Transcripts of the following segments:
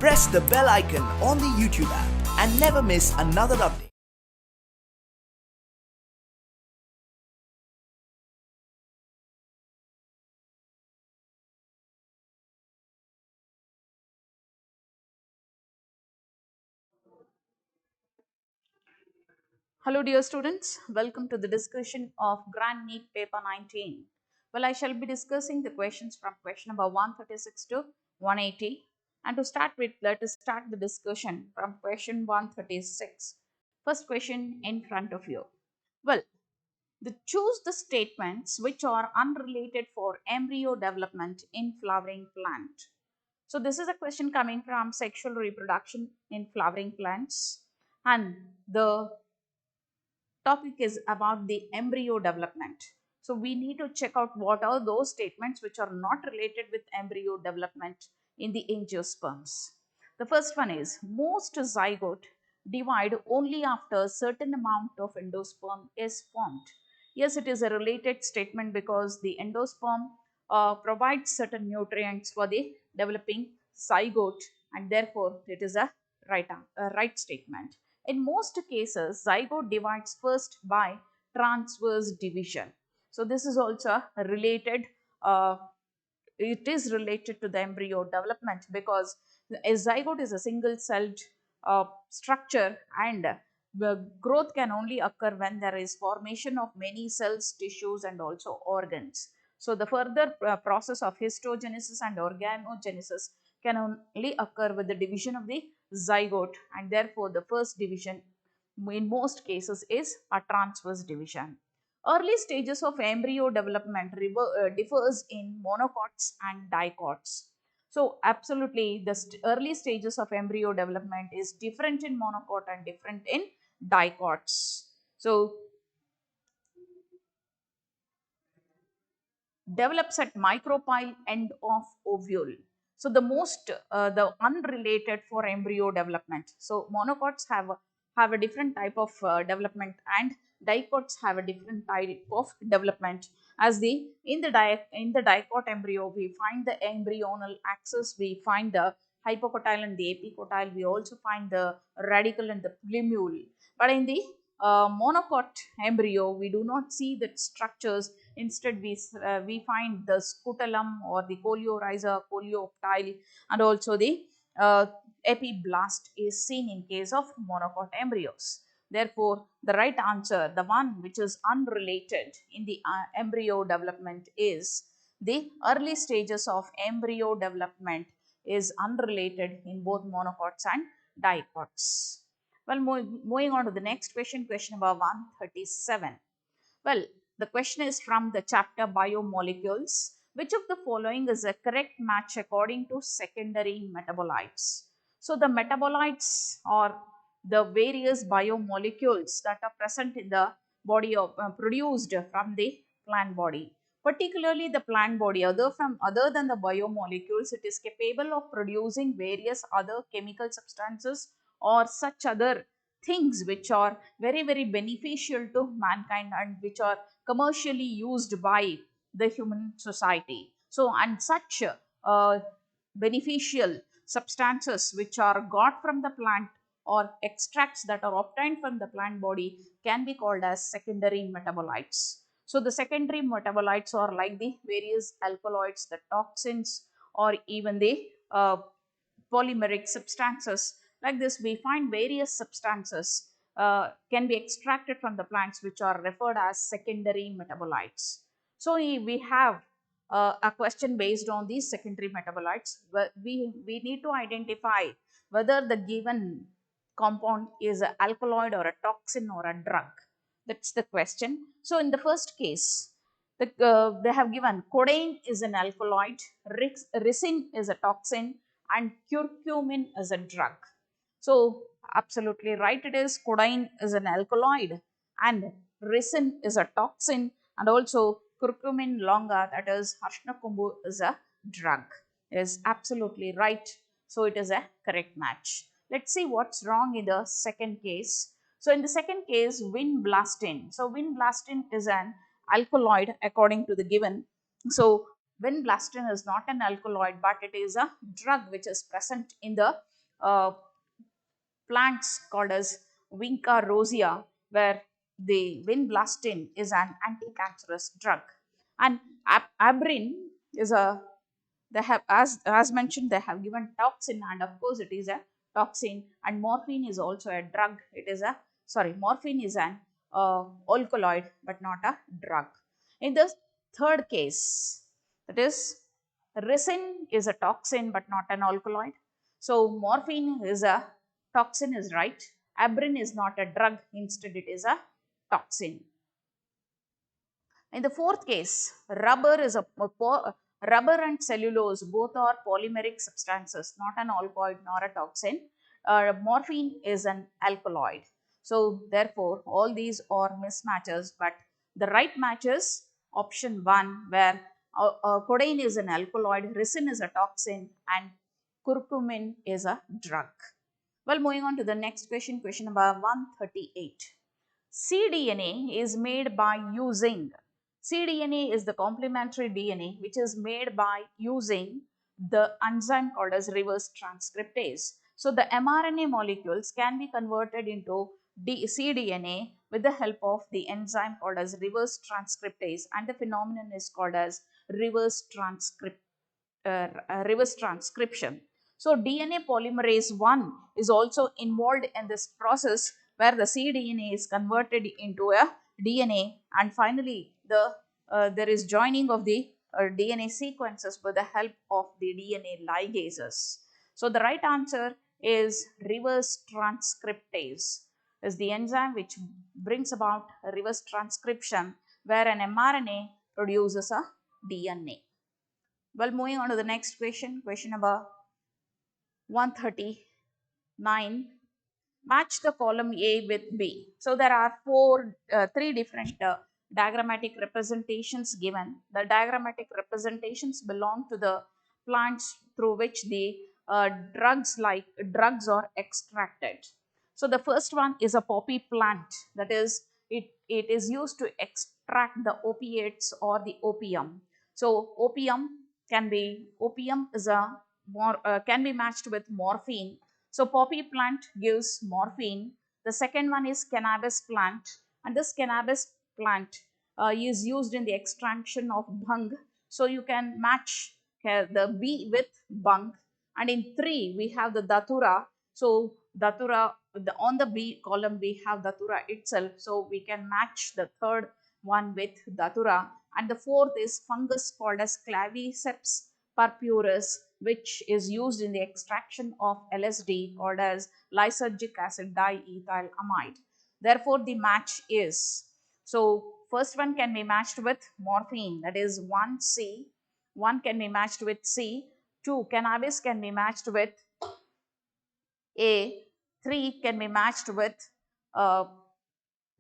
press the bell icon on the YouTube app and never miss another update. Hello dear students, welcome to the discussion of Grand Neat paper 19. Well, I shall be discussing the questions from question number 136 to 180. And to start with, let us start the discussion from question 136. First question in front of you. Well, choose the statements which are unrelated for embryo development in flowering plant. So this is a question coming from sexual reproduction in flowering plants, and the topic is about the embryo development. So we need to check out what are those statements which are not related with embryo development in the angiosperms. The first one is most zygote divide only after a certain amount of endosperm is formed. Yes, it is a related statement because the endosperm provides certain nutrients for the developing zygote, and therefore it is a right statement. In most cases, zygote divides first by transverse division. So this is also related, uh, it is related to the embryo development because a zygote is a single celled structure, and the growth can only occur when there is formation of many cells, tissues and also organs. So the further process of histogenesis and organogenesis can only occur with the division of the zygote, and therefore the first division in most cases is a transverse division. Early stages of embryo development differs in monocots and dicots. So absolutely the early stages of embryo development is different in monocot and different in dicots. So develops at micropyle end of ovule. So the unrelated for embryo development. So monocots have a different type of development, and dicots have a different type of development. As the in the dicot embryo, we find the embryonal axis, we find the hypocotyle and the epicotyle, we also find the radicle and the plumule. But in the monocot embryo, we do not see the structures. Instead, we find the scutellum or the coleorhiza, coleoptile, and also the uh, epiblast is seen in case of monocot embryos. Therefore, the right answer, the one which is unrelated in the embryo development, is the early stages of embryo development is unrelated in both monocots and dicots. Well, moving on to the next question, question number 137. Well, the question is from the chapter Biomolecules. Which of the following is a correct match according to secondary metabolites? So, the metabolites are the various biomolecules that are present in the body of produced from the plant body. Particularly the plant body, other than the biomolecules, it is capable of producing various other chemical substances or such other things which are very beneficial to mankind and which are commercially used by the human society. So and such beneficial substances which are got from the plant or extracts that are obtained from the plant body can be called as secondary metabolites. So the secondary metabolites are like the various alkaloids, the toxins, or even the polymeric substances. Like this, we find various substances can be extracted from the plants which are referred as secondary metabolites. So we have a question based on these secondary metabolites. We need to identify whether the given compound is an alkaloid or a toxin or a drug. That's the question. So in the first case, they have given codeine is an alkaloid, ricin is a toxin, and curcumin is a drug. So absolutely right, it is codeine is an alkaloid and ricin is a toxin, and also curcumin longa, that is Harshnakumbu, is a drug. Is absolutely right. So it is a correct match. Let's see what's wrong in the second case. So in the second case, vinblastine. So vinblastine is an alkaloid according to the given. So vinblastine is not an alkaloid, but it is a drug which is present in the uh, plants called as Vinca rosea, where the vinblastine is an anti-cancerous drug, and abrin is a, they have, as mentioned, they have given toxin, and of course it is a toxin, and morphine is also a drug. It is a, sorry, morphine is an alkaloid but not a drug. In the third case, that is, resin is a toxin but not an alkaloid. So morphine is a toxin, is right. Abrin is not a drug, instead it is a toxin. In the fourth case, rubber is rubber and cellulose both are polymeric substances, not an alkaloid nor a toxin. Morphine is an alkaloid. So therefore, all these are mismatches, but the right match is option 1, where codeine is an alkaloid, resin is a toxin, and curcumin is a drug. Well, moving on to the next question, question number 138. cDNA is made by using, cDNA is the complementary DNA which is made by using the enzyme called as reverse transcriptase. So the mRNA molecules can be converted into cDNA with the help of the enzyme called as reverse transcriptase, and the phenomenon is called as reverse reverse transcription. So DNA polymerase 1 is also involved in this process, where the cDNA is converted into a DNA, and finally there is joining of the DNA sequences with the help of the DNA ligases. So the right answer is reverse transcriptase, is the enzyme which brings about a reverse transcription, where an mRNA produces a DNA. Well, moving on to the next question, question number 139. Match the column A with B. So there are three different diagrammatic representations given. The diagrammatic representations belong to the plants through which the drugs are extracted. So the first one is a poppy plant, that is, it is used to extract the opiates or the opium. So opium is a can be matched with morphine. So poppy plant gives morphine. The second one is cannabis plant, and this cannabis plant is used in the extraction of bhang. So you can match the B with bhang. And in 3 we have the datura. So datura, on the B column we have datura itself. So we can match the third one with datura. And the fourth is fungus called as claviceps purpurus, which is used in the extraction of LSD called as lysergic acid diethylamide. Therefore, the match is, so first one can be matched with morphine, that is 1C, one can be matched with C, 2 cannabis can be matched with A, 3 can be matched with uh,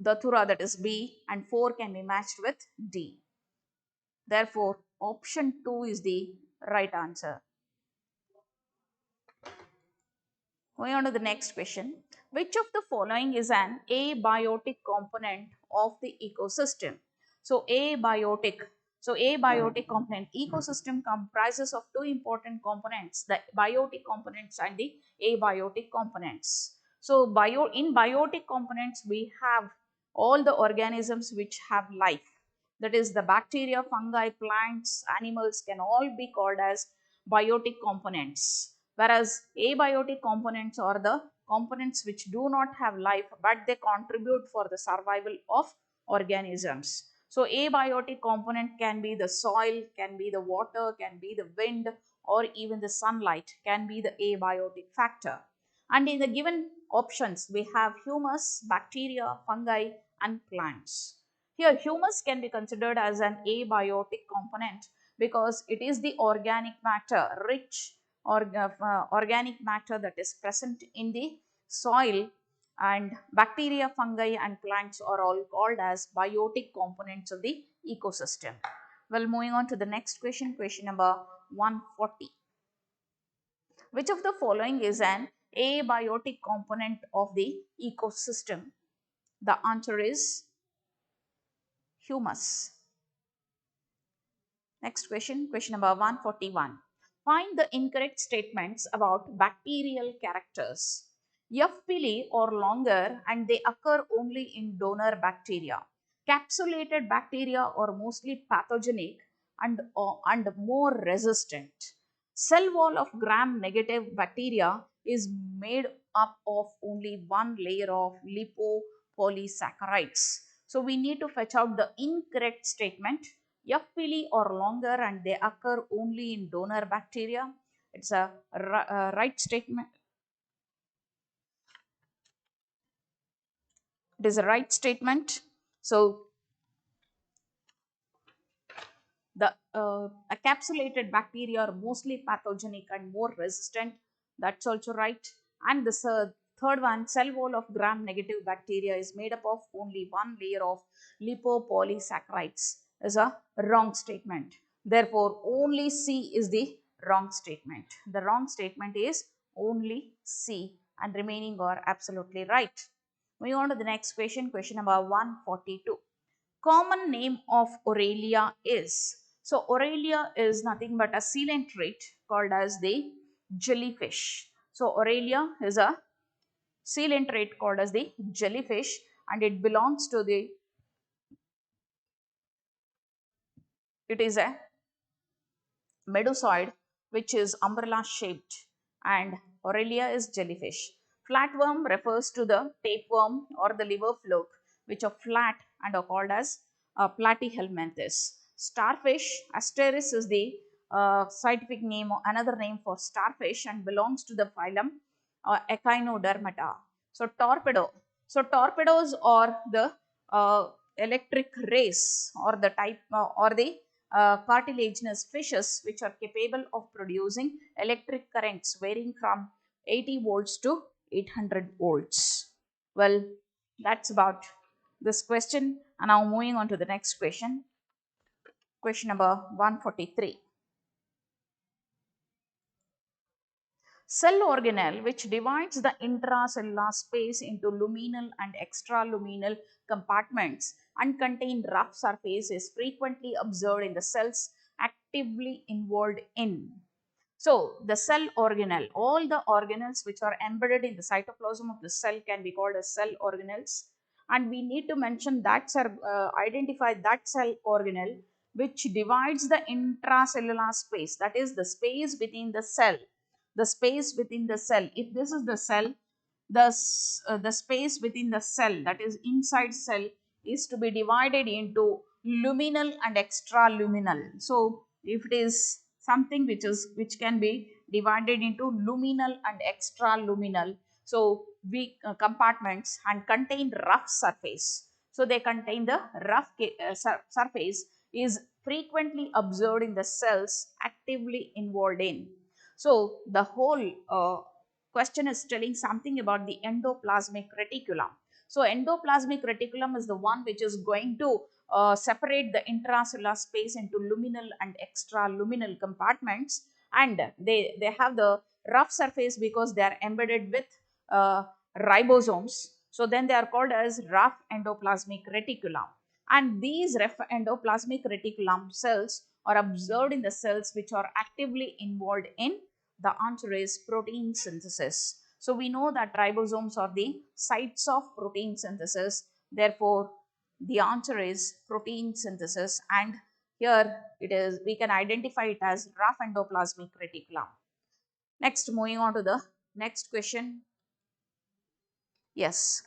datura, that is B, and 4 can be matched with D. Therefore, option 2 is the right answer. Going on to the next question. Which of the following is an abiotic component of the ecosystem? So abiotic. So abiotic component. Ecosystem comprises of two important components, the biotic components and the abiotic components. So in biotic components we have all the organisms which have life. That is, the bacteria, fungi, plants, animals can all be called as biotic components, whereas abiotic components are the components which do not have life but they contribute for the survival of organisms. So abiotic component can be the soil, can be the water, can be the wind, or even the sunlight can be the abiotic factor. And in the given options we have humus, bacteria, fungi, and plants. Here humus can be considered as an abiotic component because it is the organic matter, rich organic matter that is present in the soil, and bacteria, fungi, and plants are all called as biotic components of the ecosystem. Well, moving on to the next question, question number 140. Which of the following is an abiotic component of the ecosystem? The answer is humus. Next question, question number 141. Find the incorrect statements about bacterial characters. F. pili or longer, and they occur only in donor bacteria. Capsulated bacteria are mostly pathogenic and more resistant. Cell wall of gram-negative bacteria is made up of only one layer of lipopolysaccharides. So we need to fetch out the incorrect statement. F. pili or longer, and they occur only in donor bacteria. It's a right statement. It is a right statement. So the encapsulated bacteria are mostly pathogenic and more resistant. That's also right. And the third one, cell wall of gram-negative bacteria is made up of only one layer of lipopolysaccharides, is a wrong statement. Therefore, only C is the wrong statement. The wrong statement is only C, and remaining are absolutely right. Moving on to the next question, question number 142. Common name of Aurelia is. So Aurelia is nothing but a coelenterates called as the jellyfish. So Aurelia is a coelenterate called as the jellyfish, and it belongs to the, it is a medusoid which is umbrella shaped, and Aurelia is jellyfish. Flatworm refers to the tapeworm or the liver fluke which are flat and are called as platyhelminthes. Starfish, Asteris is the scientific name or another name for starfish and belongs to the phylum Echinodermata. So torpedo. So torpedoes are the electric rays or the type or the cartilaginous fishes which are capable of producing electric currents varying from 80 volts to 800 volts. Well, that's about this question. And now moving on to the next question. Question number 143. Cell organelle, which divides the intracellular space into luminal and extraluminal compartments and contain rough surface, is frequently observed in the cells actively involved in. So, the cell organelle, all the organelles which are embedded in the cytoplasm of the cell can be called as cell organelles. And we need to mention that, identify that cell organelle which divides the intracellular space, that is the space within the cell. The space within the cell. If this is the cell, the space within the cell, that is inside cell, is to be divided into luminal and extraluminal. So if it is something which can be divided into luminal and extraluminal, so we compartments and contain rough surface. So they contain the rough surface is frequently observed in the cells actively involved in. So the whole question is telling something about the endoplasmic reticulum. So endoplasmic reticulum is the one which is going to separate the intracellular space into luminal and extraluminal compartments, and they have the rough surface because they are embedded with ribosomes. So then they are called as rough endoplasmic reticulum. And these rough endoplasmic reticulum cells are observed in the cells which are actively involved in, the answer is protein synthesis. So we know that ribosomes are the sites of protein synthesis. Therefore, the answer is protein synthesis, and here it is, we can identify it as rough endoplasmic reticulum. Next, moving on to the next question. Yes,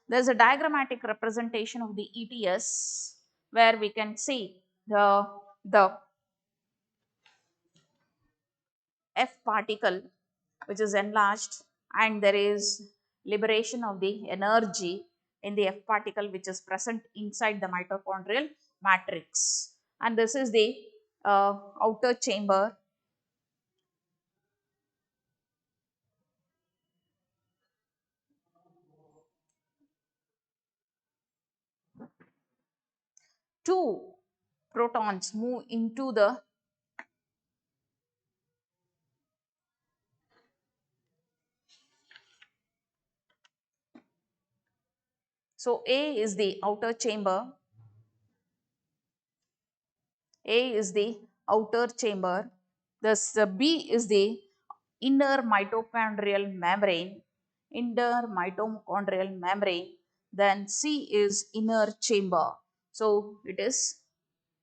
there's a diagrammatic representation of the ETS where we can see the F particle which is enlarged, and there is liberation of the energy in the F particle which is present inside the mitochondrial matrix. And this is the outer chamber. Two protons move into the, so A is the outer chamber. A is the outer chamber. Thus, B is the inner mitochondrial membrane, then C is inner chamber. So it is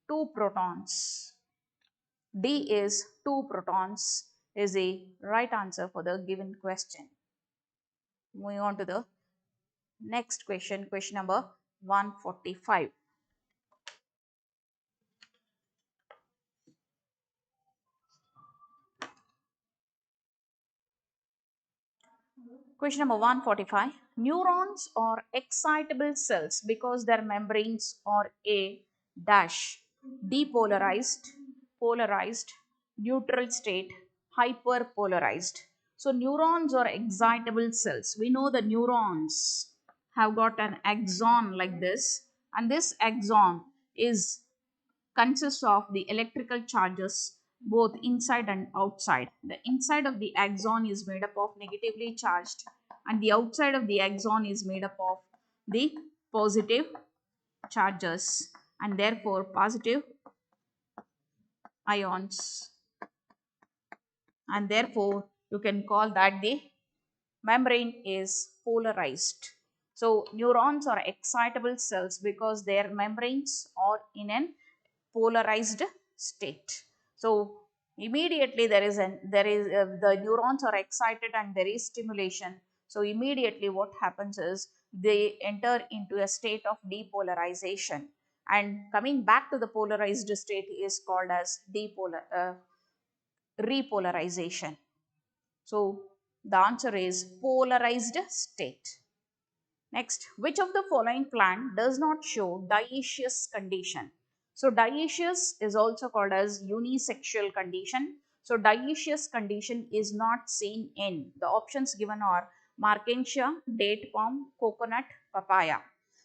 2 protons. D is 2 protons is the right answer for the given question. Moving on to the next question, question number 145. Question number 145. Neurons are excitable cells because their membranes are A dash depolarized, polarized, neutral state, hyperpolarized. So neurons are excitable cells. We know the neurons have got an axon like this, and this axon is consists of the electrical charges both inside and outside. The inside of the axon is made up of negatively charged, and the outside of the axon is made up of the positive charges, and therefore positive ions, and therefore you can call that the membrane is polarized. So neurons are excitable cells because their membranes are in an polarized state. So immediately the neurons are excited and there is stimulation. So immediately what happens is they enter into a state of depolarization, and coming back to the polarized state is called as repolarization. So the answer is polarized state. Next, which of the following plant does not show dioecious condition? So dioecious is also called as unisexual condition. So dioecious condition is not seen in the options given are Markensia, date palm, coconut, papaya.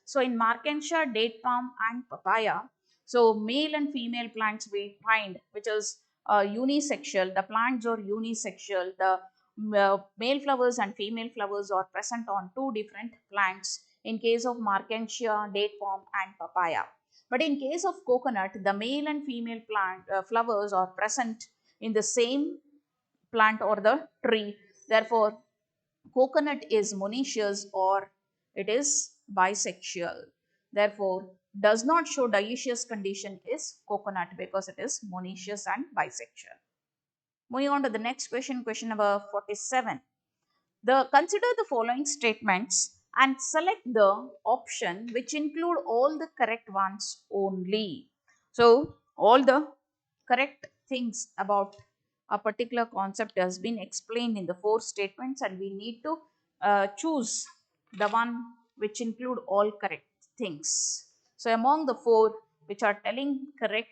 So in Markensia, date palm and papaya, so male and female plants we find which is unisexual. The plants are unisexual. The male flowers and female flowers are present on two different plants in case of Markensia, date palm and papaya. But in case of coconut, the male and female plant flowers are present in the same plant or the tree. Therefore, coconut is monoecious or it is bisexual. Therefore, does not show dioecious condition is coconut because it is monoecious and bisexual. Moving on to the next question, question number 47. Consider the following statements and select the option which include all the correct ones only. So, all the correct things about a particular concept has been explained in the four statements, and we need to choose the one which include all correct things. So, among the four which are telling correct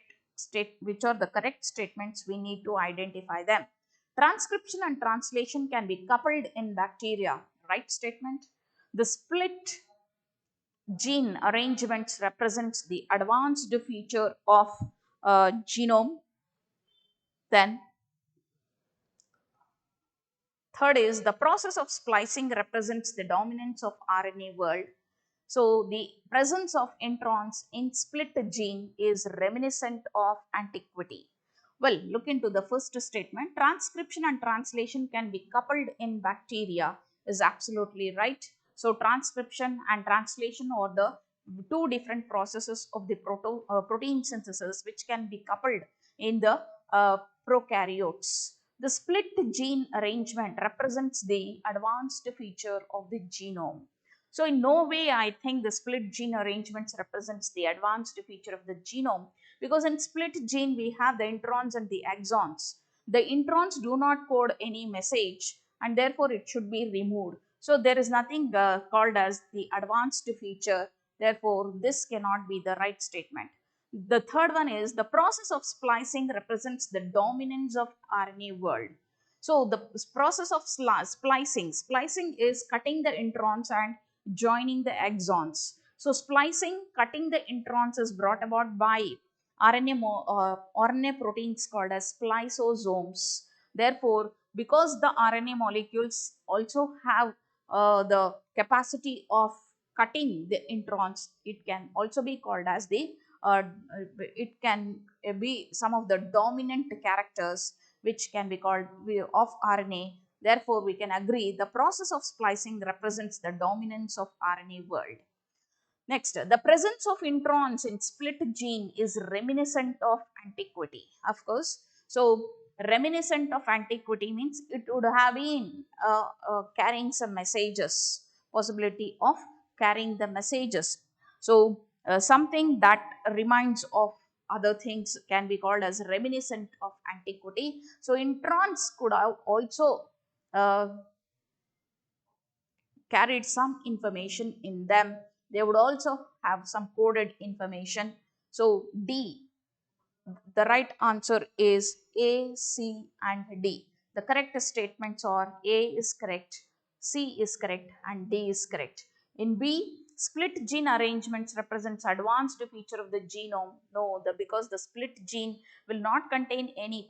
which are the correct statements, we need to identify them. Transcription and translation can be coupled in bacteria. Right statement. The split gene arrangements represents the advanced feature of genome. Then third is the process of splicing represents the dominance of RNA world. So the presence of introns in split gene is reminiscent of antiquity. Well, look into the first statement. Transcription and translation can be coupled in bacteria is absolutely right. So transcription and translation are the two different processes of the protein synthesis which can be coupled in the prokaryotes. The split gene arrangement represents the advanced feature of the genome. So in no way I think the split gene arrangements represents the advanced feature of the genome, because in split gene we have the introns and the exons. The introns do not code any message and therefore it should be removed. So there is nothing called as the advanced feature. Therefore this cannot be the right statement. The third one is the process of splicing represents the dominance of RNA world. So the process of splicing is cutting the introns and joining the exons. So splicing, cutting the introns is brought about by RNA proteins called as spliceosomes. Therefore, because the RNA molecules also have the capacity of cutting the introns, it can also be called as it can be some of the dominant characters which can be called of RNA. Therefore, we can agree the process of splicing represents the dominance of RNA world. Next, the presence of introns in split gene is reminiscent of antiquity. Of course, so reminiscent of antiquity means it would have been carrying some messages, possibility of carrying the messages. So, something that reminds of other things can be called as reminiscent of antiquity. So, introns could have also uh, carried some information in them. They would also have some coded information. So D, the right answer is A, C, and D. The correct statements are A is correct, C is correct, and D is correct. In B, split gene arrangements represents advanced feature of the genome. No, because the split gene will not contain any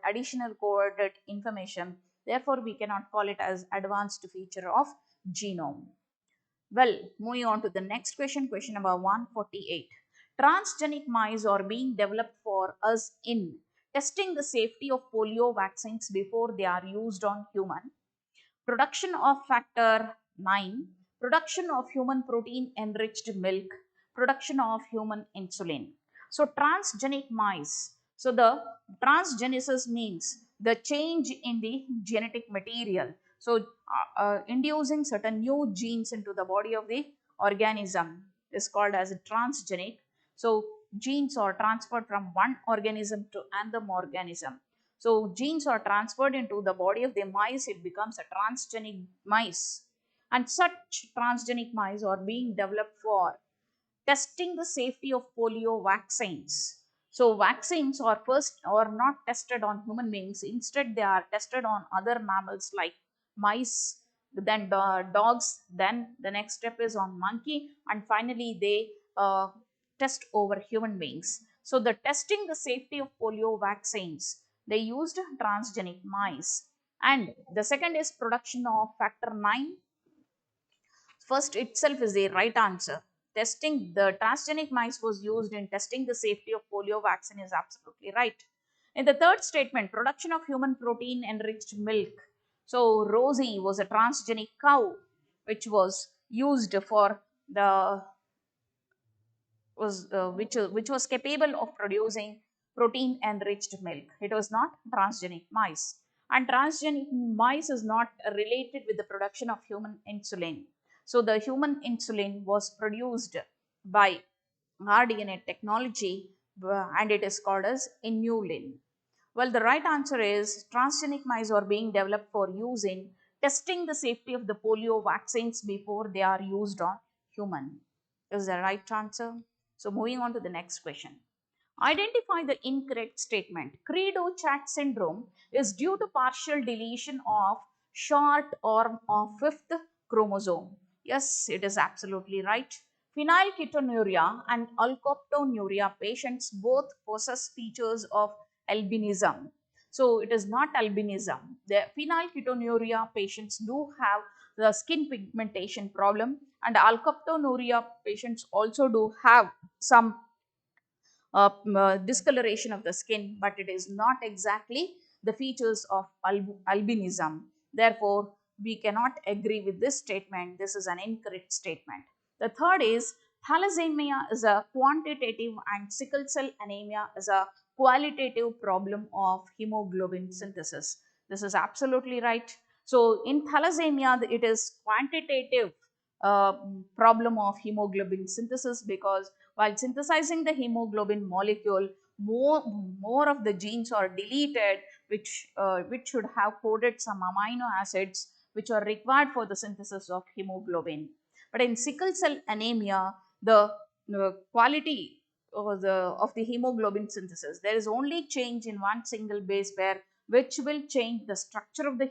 additional coded information. Therefore, we cannot call it as advanced feature of genome. Well, moving on to the next question, question number 148. Transgenic mice are being developed for us in testing the safety of polio vaccines before they are used on human, production of factor 9, production of human protein enriched milk, production of human insulin. So, transgenic mice. So, the transgenesis means the change in the genetic material. So, inducing certain new genes into the body of the organism is called as a transgenic. So, genes are transferred from one organism to another organism. So genes are transferred into the body of the mice, it becomes a transgenic mice. And such transgenic mice are being developed for testing the safety of polio vaccines. So vaccines are first or not tested on human beings. Instead, they are tested on other mammals like mice, then dogs. Then the next step is on monkey, and finally they test over human beings. So the testing the safety of polio vaccines, they used transgenic mice. And the second is production of factor 9. First itself is the right answer. Testing the transgenic mice was used in testing the safety of polio vaccine is absolutely right. In the third statement, production of human protein enriched milk. So Rosie was a transgenic cow which used for the which was capable of producing protein enriched milk. It was not transgenic mice. And transgenic mice is not related with the production of human insulin. So the human insulin was produced by rDNA technology and it is called as inulin. Well, the right answer is transgenic mice are being developed for use in testing the safety of the polio vaccines before they are used on human. Is the right answer? So, moving on to the next question. Identify the incorrect statement. Cri-du-Chat syndrome is due to partial deletion of short arm of fifth chromosome. Yes, it is absolutely right. Phenylketonuria and alkoptonuria patients both possess features of albinism. So it is not albinism. The phenylketonuria patients do have the skin pigmentation problem, and alkoptonuria patients also do have some discoloration of the skin, but it is not exactly the features of albinism. Therefore, we cannot agree with this statement. This is an incorrect statement. The third is thalassemia is a quantitative and sickle cell anemia is a qualitative problem of hemoglobin synthesis. This is absolutely right. So, in thalassemia, it is quantitative uh, problem of hemoglobin synthesis because while synthesizing the hemoglobin molecule, more of the genes are deleted, which should have coded some amino acids which are required for the synthesis of hemoglobin. But in sickle cell anemia, the quality of the hemoglobin synthesis, there is only change in one single base pair, which will change the structure of the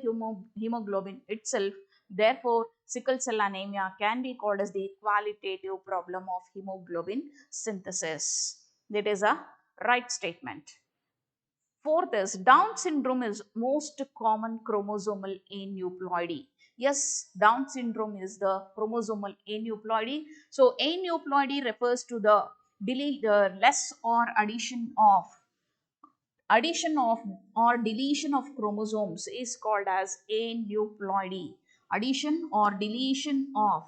hemoglobin itself. Therefore, sickle cell anemia can be called as the qualitative problem of hemoglobin synthesis. That is a right statement. Fourth is Down syndrome is most common chromosomal aneuploidy. Yes, Down syndrome is the chromosomal aneuploidy. So, aneuploidy refers to the less or addition of Addition of or deletion of chromosomes is called as aneuploidy. Addition or deletion of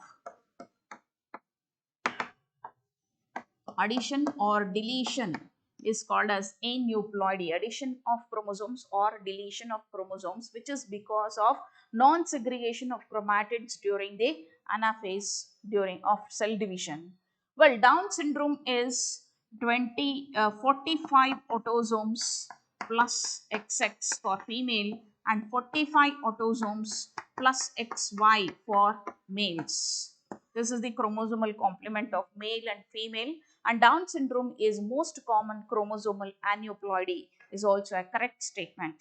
addition or deletion is called as aneuploidy. Addition of chromosomes or deletion of chromosomes, which is because of non-segregation of chromatids during the anaphase during of cell division. Well, Down syndrome is 45 autosomes plus XX for female and 45 autosomes plus XY for males. This is the chromosomal complement of male and female, and Down syndrome is most common chromosomal aneuploidy is also a correct statement.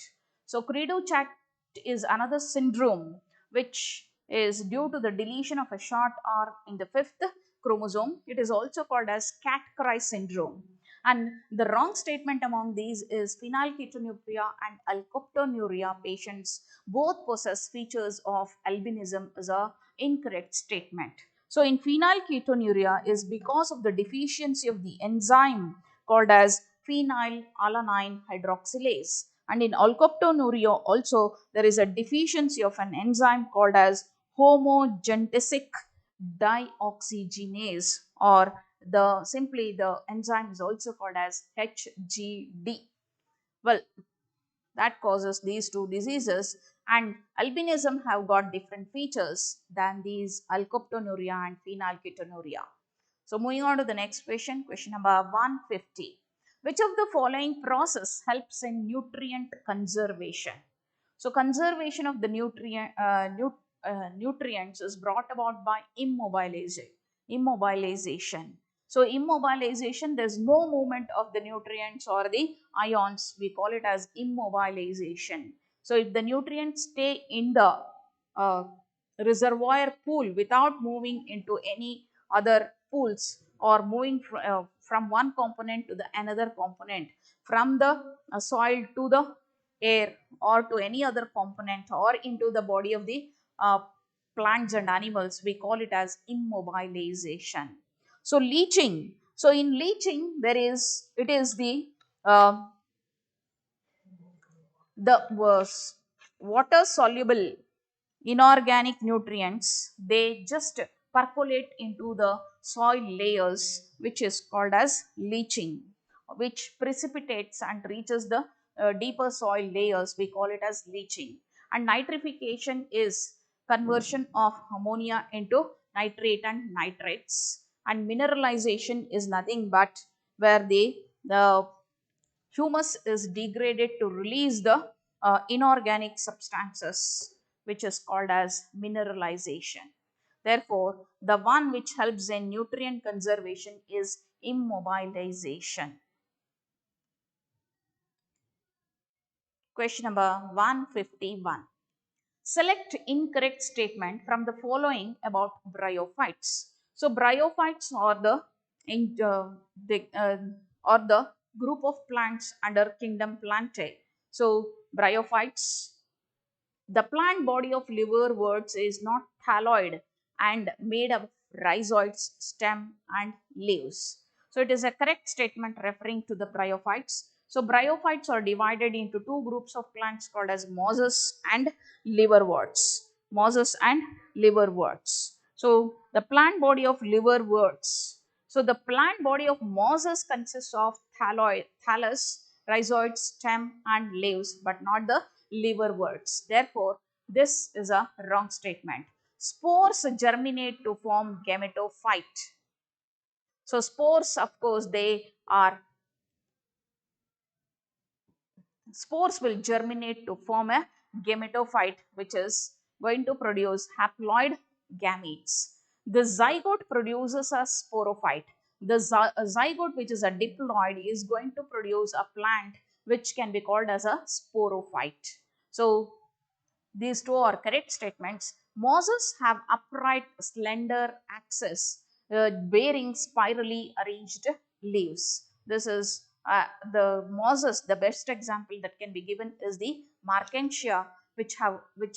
So Cri-du-Chat is another syndrome which is due to the deletion of a short R in the fifth chromosome. It is also called as cat-cry syndrome. And the wrong statement among these is phenylketonuria and alkoptonuria patients both possess features of albinism is a incorrect statement. So in phenylketonuria is because of the deficiency of the enzyme called as phenylalanine hydroxylase. And in alkoptonuria also there is a deficiency of an enzyme called as homogentisic dioxygenase, or the enzyme is also called as HGD. Well, that causes these two diseases, and albinism have got different features than these alkoptonuria and phenylketonuria. So moving on to the next question, question number 150. Which of the following process helps in nutrient conservation? So conservation of the nutrients is brought about by immobilization. So immobilization, there is no movement of the nutrients or the ions. We call it as immobilization. So if the nutrients stay in the uh, reservoir pool without moving into any other pools or moving from one component to the another component, from the soil to the air or to any other component or into the body of the uh, plants and animals, we call it as immobilization. So leaching, so in leaching there is it is uh, the water soluble inorganic nutrients, they just percolate into the soil layers, which is called as leaching, which precipitates and reaches the deeper soil layers. We call it as leaching. And nitrification is conversion of ammonia into nitrate and nitrates. And mineralization is nothing but where the humus is degraded to release the inorganic substances, which is called as mineralization. Therefore, the one which helps in nutrient conservation is immobilization. Question number 151. Select incorrect statement from the following about bryophytes. So bryophytes are in, uh, the are the group of plants under kingdom Plantae. So bryophytes, the plant body of liverworts is not thalloid and made of rhizoids, stem and leaves. So it is a correct statement referring to the bryophytes. So bryophytes are divided into two groups of plants called as mosses and liverworts. Mosses and liverworts. So the plant body of liverworts. So the plant body of mosses consists of thallus, rhizoid, stem and leaves, but not the liverworts. Therefore, this is a wrong statement. Spores germinate to form gametophyte. So spores, of course, spores will germinate to form a gametophyte, which is going to produce haploid gametes. The zygote produces a sporophyte. The zygote, which is a diploid, is going to produce a plant which can be called as a sporophyte. So these two are correct statements. Mosses have upright, slender axis bearing spirally arranged leaves. This is the mosses. The best example that can be given is the Markentia, which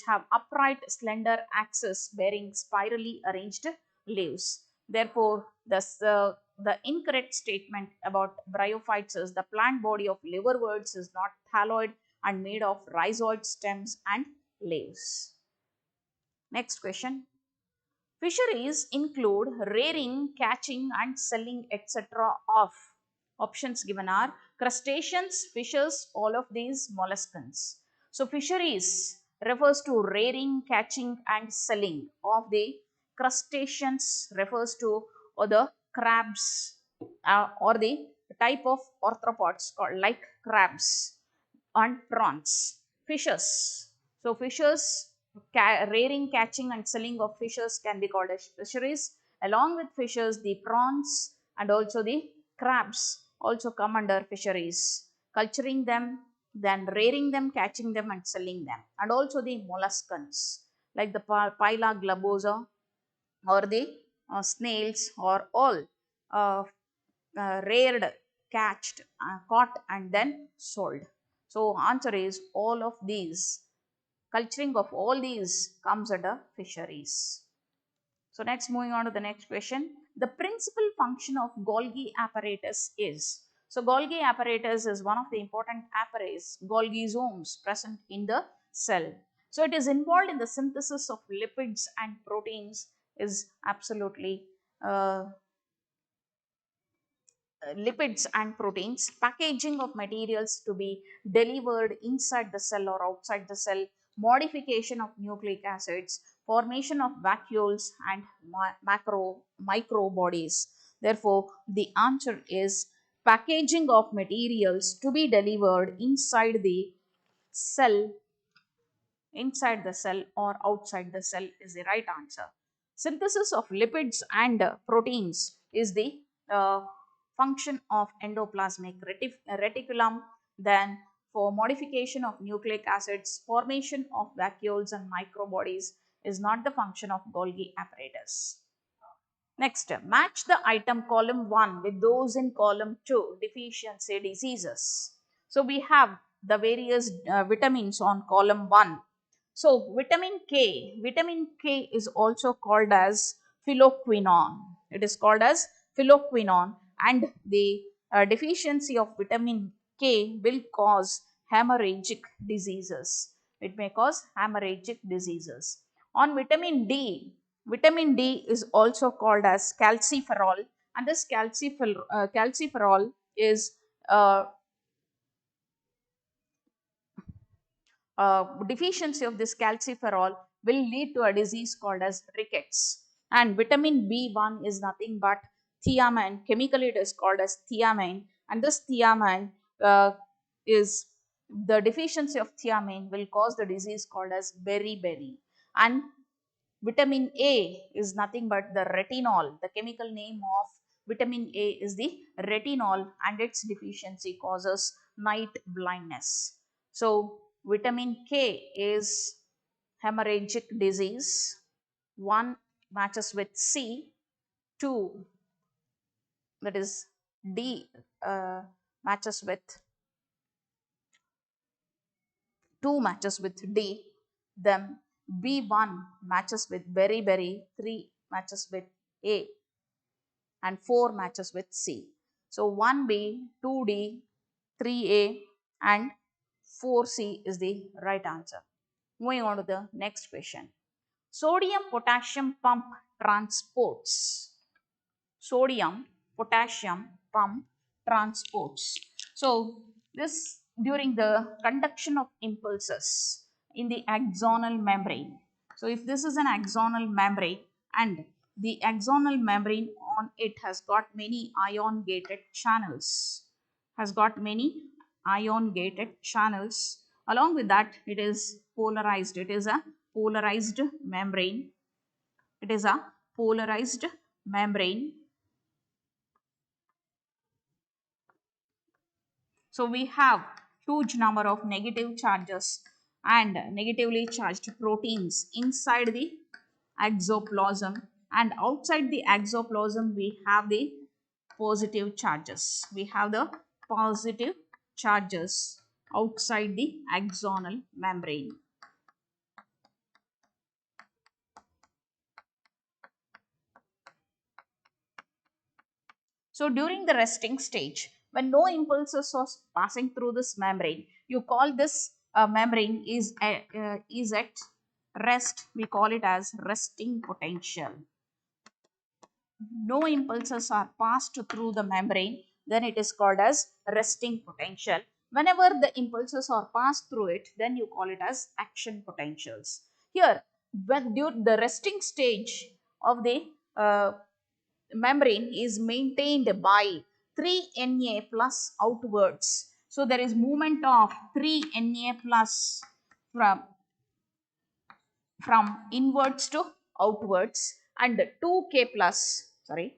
have upright, slender axis bearing spirally arranged leaves. Therefore, the incorrect statement about bryophytes is the plant body of liverworts is not thalloid and made of rhizoid stems and leaves. Next question. Fisheries include rearing, catching and selling etc. of options given are crustaceans, fishes, all of these molluscans. So fisheries refers to rearing, catching and selling of the crustaceans refers to the crabs or the type of arthropods called like crabs and prawns. Fishes. So fishes, rearing, catching and selling of fishes can be called as fisheries. Along with fishes, the prawns and also the crabs also come under fisheries. Culturing them, then rearing them, catching them and selling them. And also the molluscans like the pila globosa or the snails or all uh, reared, catched, caught and then sold. So answer is all of these. Culturing of all these comes under fisheries. So next moving on to the next question. The principal function of Golgi apparatus is. So Golgi apparatus is one of the important apparatus, Golgisomes present in the cell. So it is involved in the synthesis of lipids and proteins is absolutely lipids and proteins, packaging of materials to be delivered inside the cell or outside the cell, modification of nucleic acids, formation of vacuoles and microbodies. Therefore, the answer is packaging of materials to be delivered inside the cell or outside the cell is the right answer. Synthesis of lipids and proteins is the function of endoplasmic reticulum. Then for modification of nucleic acids, formation of vacuoles and microbodies is not the function of Golgi apparatus. Next, match the item column 1 with those in column 2, deficiency diseases. So we have the various vitamins on column 1. So vitamin K is also called as phylloquinone. It is called as phylloquinone and the deficiency of vitamin K will cause hemorrhagic diseases. It may cause hemorrhagic diseases. On vitamin D is also called as calciferol and this calciferol is uh, deficiency of this calciferol will lead to a disease called as rickets. And vitamin B1 is nothing but thiamine. Chemically, it is called as thiamine, and this thiamine is the deficiency of thiamine will cause the disease called as beriberi. And vitamin A is nothing but the retinol. The chemical name of vitamin A is the retinol, and its deficiency causes night blindness. So, vitamin K is hemorrhagic disease. 1 matches with C, 2 that is D matches with 2 matches with D, then B1 matches with beriberi, 3 matches with A and 4 matches with C. So 1B, 2D, 3A and 4C is the right answer. Moving on to the next question. Sodium potassium pump transports. Sodium potassium pump transports. So this during the conduction of impulses in the axonal membrane. So if this is an axonal membrane and the axonal membrane on it has got many ion gated channels, along with that it is polarized. It is a polarized membrane. It is a polarized membrane. So we have huge number of negative charges and negatively charged proteins inside the exoplasm, and outside the exoplasm we have the positive charges. We have the positive charges outside the axonal membrane. So during the resting stage, when no impulses are passing through this membrane, you call this membrane is at rest. We call it as resting potential. No impulses are passed through the membrane, then it is called as resting potential. Whenever the impulses are passed through it, then you call it as action potentials. Here, when during the resting stage of the membrane is maintained by 3Na plus outwards. So there is movement of 3Na plus from inwards to outwards, and 2K plus, sorry,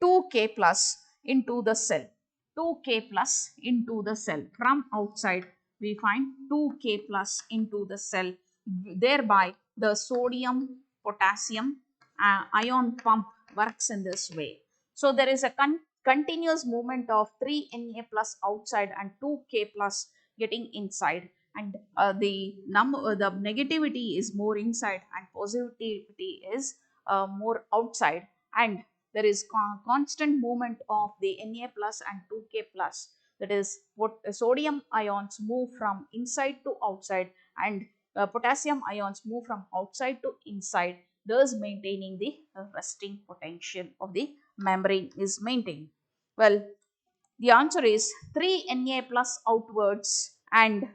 2K plus into the cell. 2K plus into the cell. From outside, we find 2K plus into the cell. Thereby, the sodium potassium ion pump works in this way. So, there is a continuous movement of 3Na plus outside and 2K plus getting inside, and the negativity is more inside and positivity is more outside, and there is constant movement of the Na plus and 2K plus. That is what sodium ions move from inside to outside, and potassium ions move from outside to inside, thus maintaining the resting potential of the membrane is maintained. Well, the answer is 3Na plus outwards and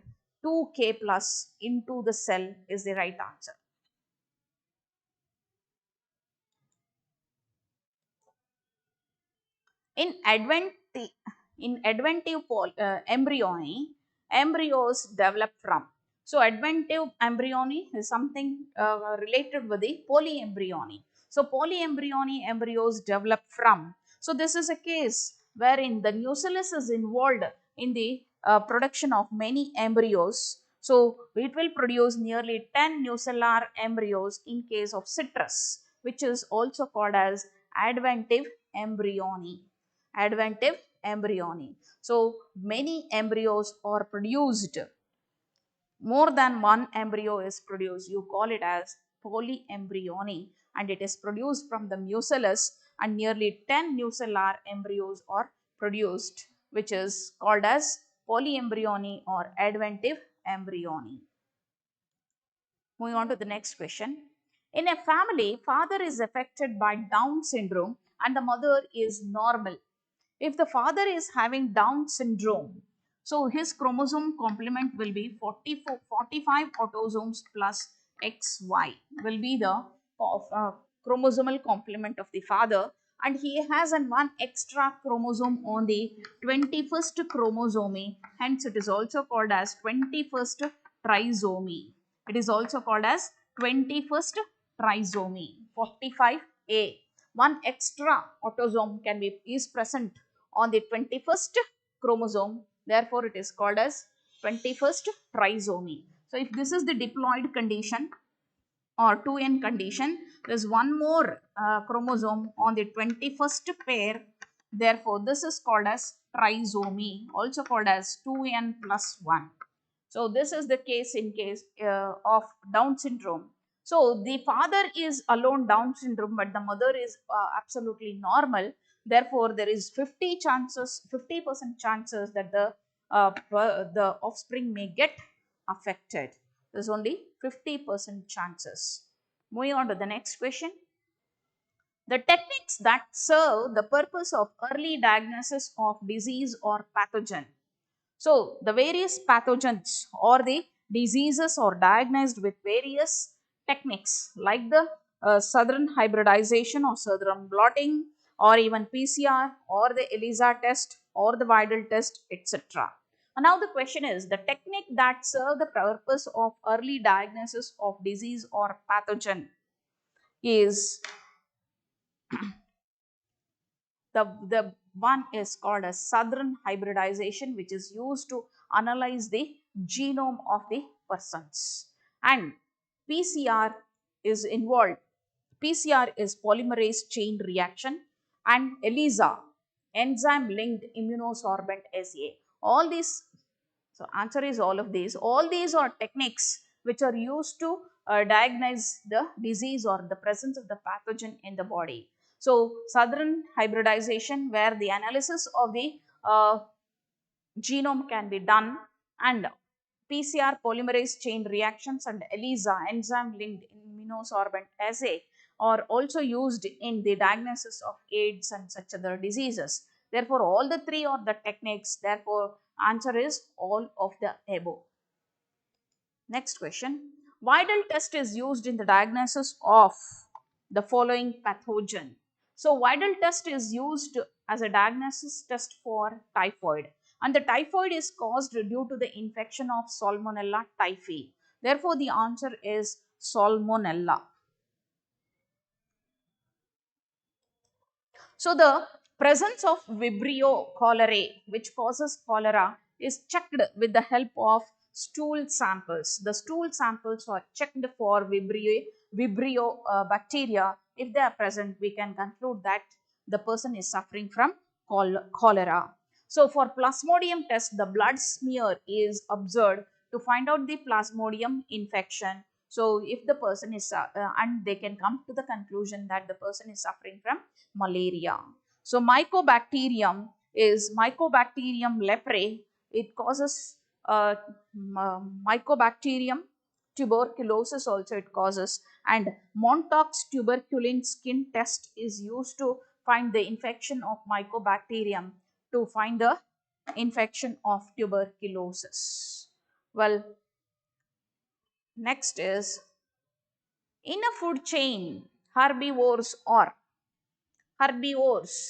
2K plus into the cell is the right answer. In adventi- in adventive embryony, embryos develop from. So adventive embryony is something related with the polyembryony. So polyembryony embryos develop from. So this is a case wherein the nucellus is involved in the production of many embryos. So it will produce nearly 10 nucellar embryos in case of citrus, which is also called as adventive embryony. Adventive embryony. So many embryos are produced. More than one embryo is produced. You call it as polyembryony, and it is produced from the nucellus, and nearly 10 nucellar embryos are produced, which is called as polyembryony or adventive embryony. Moving on to the next question. In a family, father is affected by Down syndrome and the mother is normal. If the father is having Down syndrome, so his chromosome complement will be 45 autosomes plus XY will be the chromosomal complement of the father, and he has an one extra chromosome on the 21st chromosome, hence it is also called as 21st trisomy. It is also called as 21st trisomy 45A. One extra autosome can be is present on the 21st chromosome, therefore it is called as 21st trisomy. So if this is the diploid condition or 2n condition, there is one more chromosome on the 21st pair, therefore this is called as trisomy, also called as 2n plus 1. So this is the case in case of Down syndrome. So the father is alone Down syndrome, but the mother is absolutely normal. Therefore, there is 50% chances that the offspring may get affected. There's only 50% chances. Moving on to the next question. The techniques that serve the purpose of early diagnosis of disease or pathogen. So, the various pathogens or the diseases are diagnosed with various techniques like the southern hybridization or southern blotting, or even PCR or the ELISA test or the Vidal test, etc. And now the question is, the technique that serve the purpose of early diagnosis of disease or pathogen is the one is called as southern hybridization, which is used to analyze the genome of the persons, and PCR is involved. PCR is polymerase chain reaction, and ELISA enzyme linked immunosorbent assay. All these, so answer is all of these. All these are techniques which are used to diagnose the disease or the presence of the pathogen in the body. So southern hybridization, where the analysis of the genome can be done, and PCR polymerase chain reactions and ELISA enzyme linked immunosorbent assay are also used in the diagnosis of AIDS and such other diseases. Therefore, all the three are the techniques. Therefore, answer is all of the above. Next question. Vidal test is used in the diagnosis of the following pathogen. So, Vidal test is used as a diagnosis test for typhoid, and the typhoid is caused due to the infection of Salmonella typhi. Therefore, the answer is Salmonella. So the presence of Vibrio cholerae, which causes cholera, is checked with the help of stool samples. The stool samples are checked for Vibrio bacteria. If they are present, we can conclude that the person is suffering from cholera. So for Plasmodium test, the blood smear is observed to find out the Plasmodium infection. So if the person is, and they can come to the conclusion that the person is suffering from malaria. So Mycobacterium leprae. It causes Mycobacterium tuberculosis also it causes, and Montauk's tuberculin skin test is used to find the infection of Mycobacterium to find the infection of tuberculosis. Well, next is in a food chain, herbivores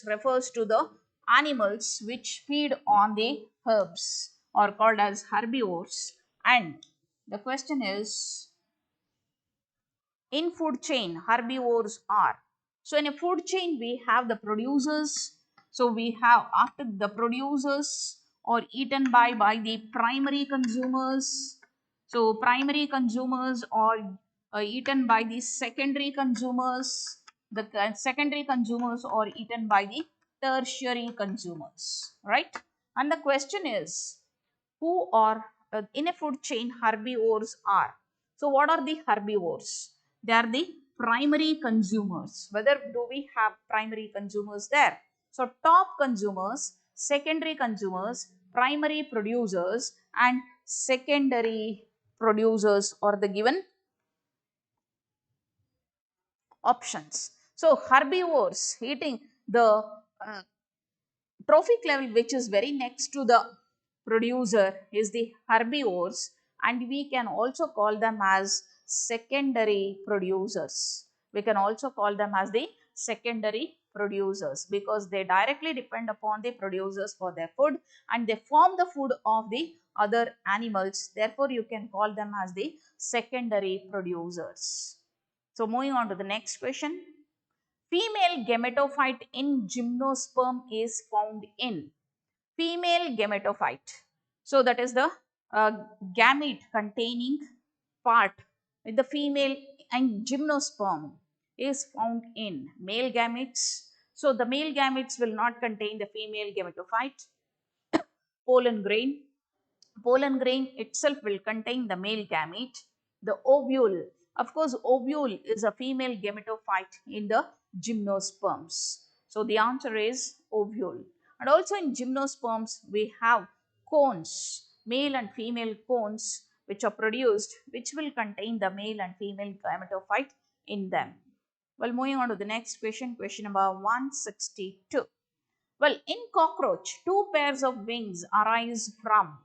refers to the animals which feed on the herbs are called as herbivores. And the question is, in food chain, herbivores are. So in a food chain, we have the producers. So we have, after the producers are eaten by the primary consumers. So primary consumers are eaten by the secondary consumers. The secondary consumers are eaten by the tertiary consumers, right? And the question is, who are in a food chain herbivores are. So what are the herbivores? They are the primary consumers. Whether do we have primary consumers there? So top consumers, secondary consumers, primary producers and secondary producers are the given options. So herbivores eating the trophic level, which is very next to the producer, is the herbivores, and we can also call them as secondary producers. We can also call them as the secondary producers because they directly depend upon the producers for their food and they form the food of the other animals. Therefore, you can call them as the secondary producers. So, moving on to the next question. Female gametophyte in gymnosperm is found in female gametophyte. So that is the uh, gamete containing part with the female, and gymnosperm is found in male gametes. So the male gametes will not contain the female gametophyte. Pollen grain. Pollen grain itself will contain the male gamete. The ovule, of course, ovule is a female gametophyte in the gymnosperms. So the answer is ovule. And also in gymnosperms, we have cones, male and female cones, which are produced, which will contain the male and female gametophyte in them. Well, moving on to the next question, question number 162. Well, in cockroach, two pairs of wings arise from.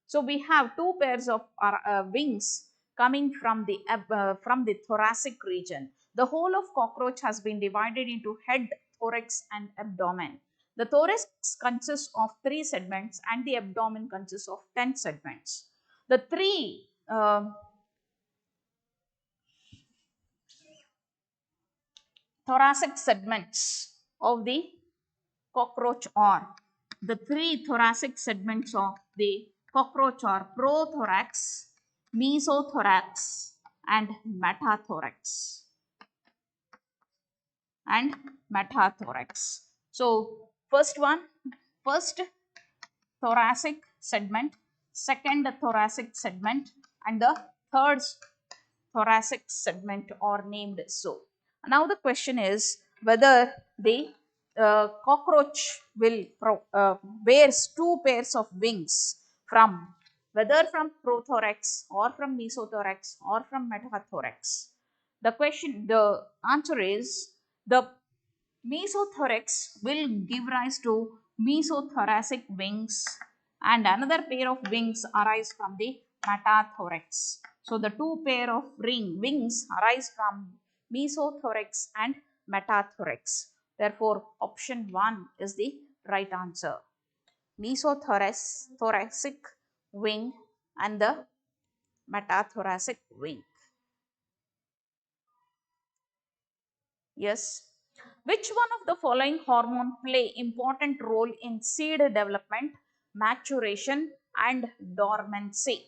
So we have two pairs of wings coming from the thoracic region. The whole of cockroach has been divided into head, thorax, and abdomen. The thorax consists of 3 segments, and the abdomen consists of 10 segments. The three thoracic segments of the cockroach are, the 3 thoracic segments of the cockroach are prothorax, mesothorax, and metathorax. So first thoracic segment, second thoracic segment, and the third thoracic segment are named so. Now the question is, whether the cockroach will bears two pairs of wings from whether from prothorax or from mesothorax or from metathorax. The answer is the mesothorax will give rise to mesothoracic wings, and another pair of wings arise from the metathorax. So the two pair of wings arise from mesothorax and metathorax. Therefore, option 1 is the right answer. Mesothoracic wing and the metathoracic wing. Yes. Which one of the following hormone play important role in seed development, maturation and dormancy?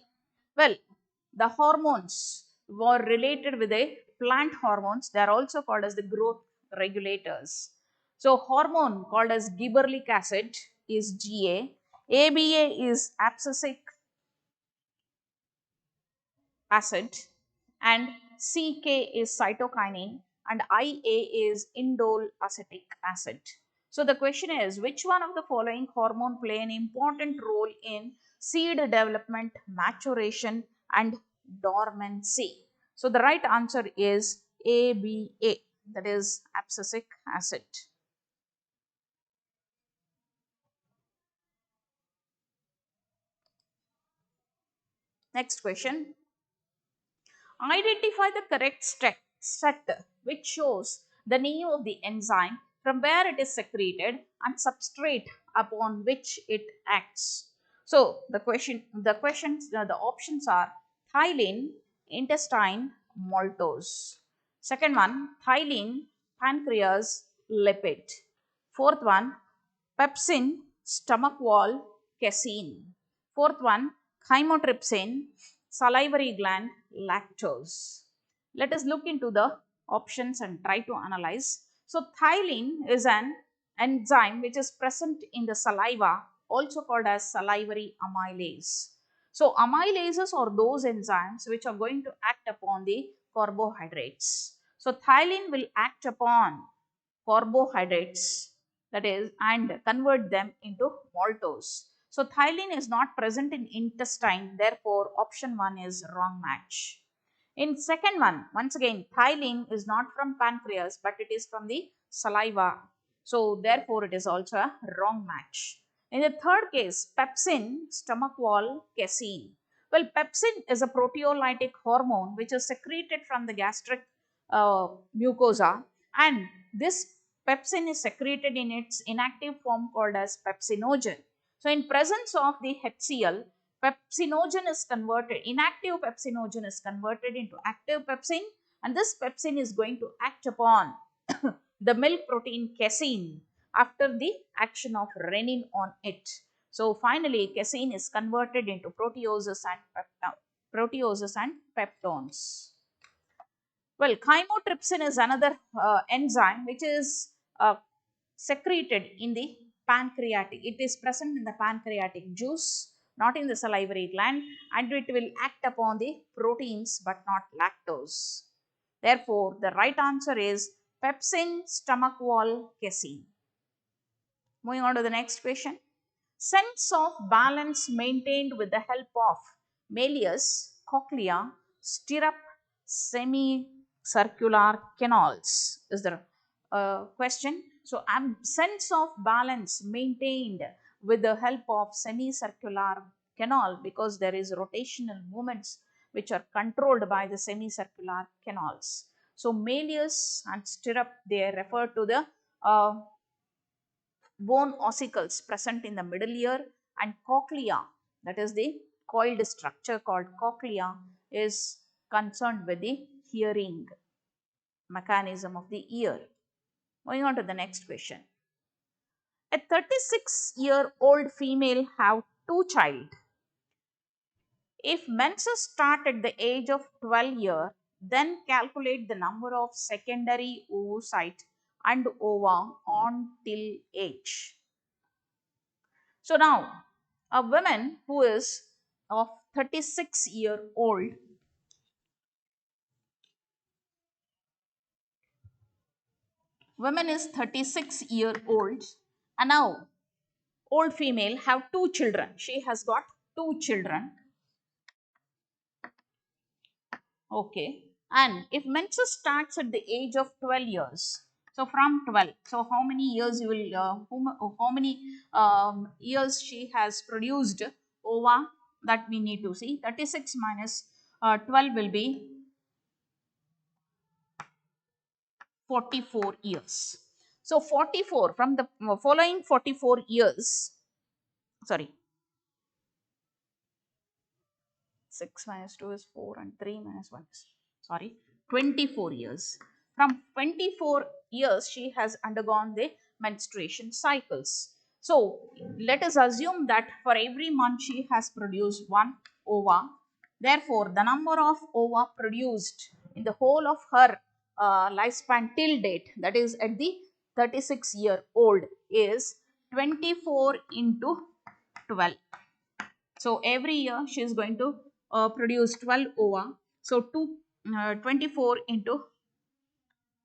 Well, the hormones were related with the plant hormones. They are also called as the growth regulators. So hormone called as gibberellic acid is GA. ABA is abscisic acid, and CK is cytokinin, and IA is indole acetic acid. So the question is, which one of the following hormone play an important role in seed development, maturation and dormancy? So the right answer is ABA, that is abscisic acid. Next question. Identify the correct set which shows the name of the enzyme from where it is secreted and substrate upon which it acts. So the options are thylline, intestine, maltose. Second one, thylline, pancreas, lipid. Fourth one, pepsin, stomach wall, casein. Fourth one, chymotrypsin, salivary gland, lactose. Let us look into the options and try to analyze. So, thylline is an enzyme which is present in the saliva, also called as salivary amylase. So, amylases are those enzymes which are going to act upon the carbohydrates. So, thylline will act upon carbohydrates, that is, and convert them into maltose. So thylline is not present in intestine, therefore option 1 is wrong match. In second one, once again, thylline is not from pancreas but it is from the saliva. So therefore it is also a wrong match. In the third case, pepsin, stomach wall, casein. Well, pepsin is a proteolytic hormone which is secreted from the gastric mucosa, and this pepsin is secreted in its inactive form called as pepsinogen. So in presence of the HCl, pepsinogen is converted, inactive pepsinogen is converted into active pepsin, and this pepsin is going to act upon the milk protein casein after the action of renin on it. So finally, casein is converted into proteoses and peptones. Well, chymotrypsin is another enzyme which is secreted in the pancreatic. It is present in the pancreatic juice, not in the salivary gland, and it will act upon the proteins but not lactose. Therefore, the right answer is pepsin, stomach wall, casein. Moving on to the next question. Sense of balance maintained with the help of malleus, cochlea, stirrup, semicircular canals is the question. So, sense of balance maintained with the help of semicircular canal, because there is rotational movements which are controlled by the semicircular canals. So, malleus and stirrup, they refer to the bone ossicles present in the middle ear, and cochlea, that is the coiled structure called cochlea, is concerned with the hearing mechanism of the ear. Moving on to the next question. A 36-year-old female have two child. If menses start at the age of 12 year, then calculate the number of secondary oocyte and ova on till age. So now, a woman who is of 36-year old, Woman is 36-year-old, and now old female have two children. She has got two children. Okay. And if menses starts at the age of 12 years, so from 12, so how many years you will, how many years she has produced ova, that we need to see. 36 minus 12 will be 44 years. So 44 from the following 44 years, sorry, 6 minus 2 is 4 and 3 minus 1 is, sorry, 24 years. From 24 years, she has undergone the menstruation cycles. So, let us assume that for every month she has produced one ova. Therefore, the number of ova produced in the whole of her lifespan till date, that is at the 36-year-old, is 24 into 12. So every year she is going to produce 12 ova. So 24 into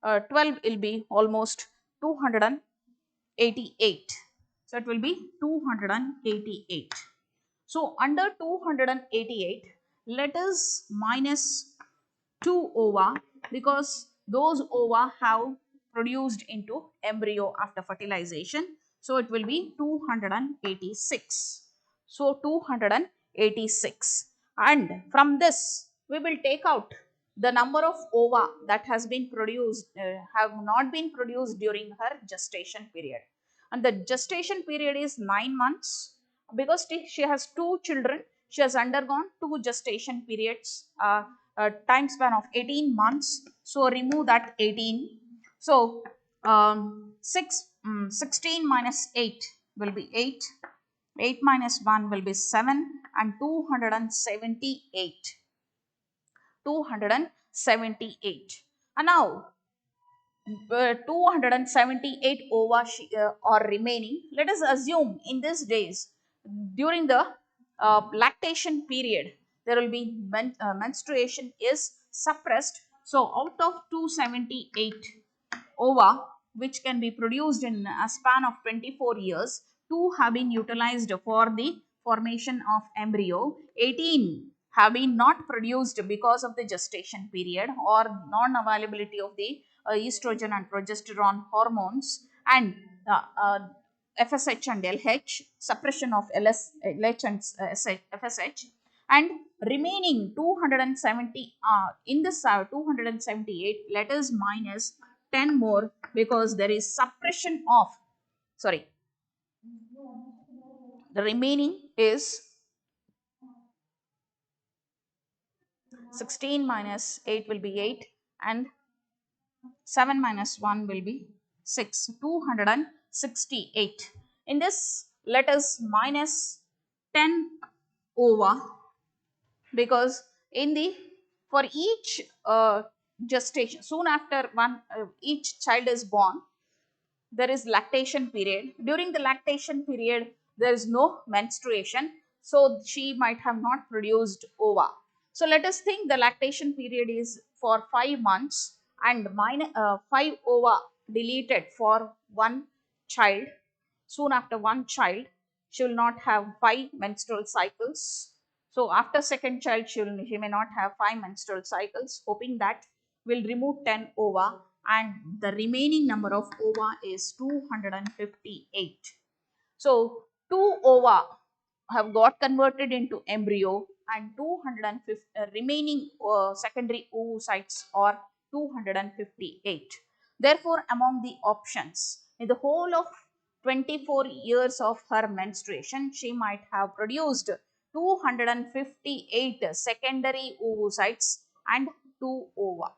12 will be almost 288. So it will be 288. So under 288, let us minus 2 ova, because those ova have produced into embryo after fertilization. So it will be 286. So 286. And from this, we will take out the number of ova that has been produced, have not been produced during her gestation period. And the gestation period is 9 months, because she has two children. She has undergone two gestation periods, a time span of 18 months. So remove that 18. So 16 minus 8 will be 8. 8 minus 1 will be 7, and 278. 278. And now 278 ova are remaining. Let us assume in these days, during the lactation period, there will be menstruation is suppressed. So out of 278 ova, which can be produced in a span of 24 years, two have been utilized for the formation of embryo. 18 have been not produced because of the gestation period or non-availability of the estrogen and progesterone hormones, and FSH and LH, suppression of LH and FSH, and remaining 270 in this 278, let us minus 10 more, because there is suppression of, sorry, the remaining is 16 minus 8 will be 8, and 7 minus 1 will be 6, 268. In this, let us minus 10 over, because in the, for each gestation, soon after one each child is born, there is lactation period. During the lactation period, there is no menstruation, so she might have not produced ova. So let us think the lactation period is for 5 months, and 5 ova deleted for one child. Soon after one child, she will not have 5 menstrual cycles. So after second child, she may not have 5 menstrual cycles. Hoping that, we'll remove 10 ova, and the remaining number of ova is 258. So 2 ova have got converted into embryo, and 250 remaining secondary oocytes are 258. Therefore, among the options, in the whole of 24 years of her menstruation, she might have produced 258 secondary oocytes and 2 ova.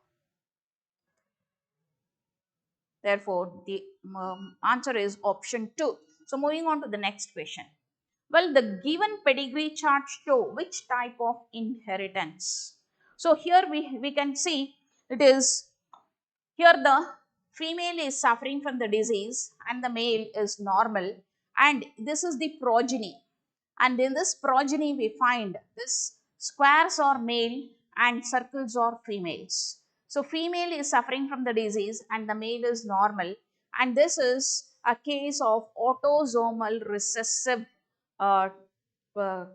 Therefore, the answer is option 2. So, moving on to the next question. Well, the given pedigree chart show which type of inheritance. So, here we can see it is, here the female is suffering from the disease and the male is normal, and this is the progeny. And in this progeny, we find this squares are male and circles are females. So female is suffering from the disease and the male is normal, and this is a case of autosomal recessive uh, uh,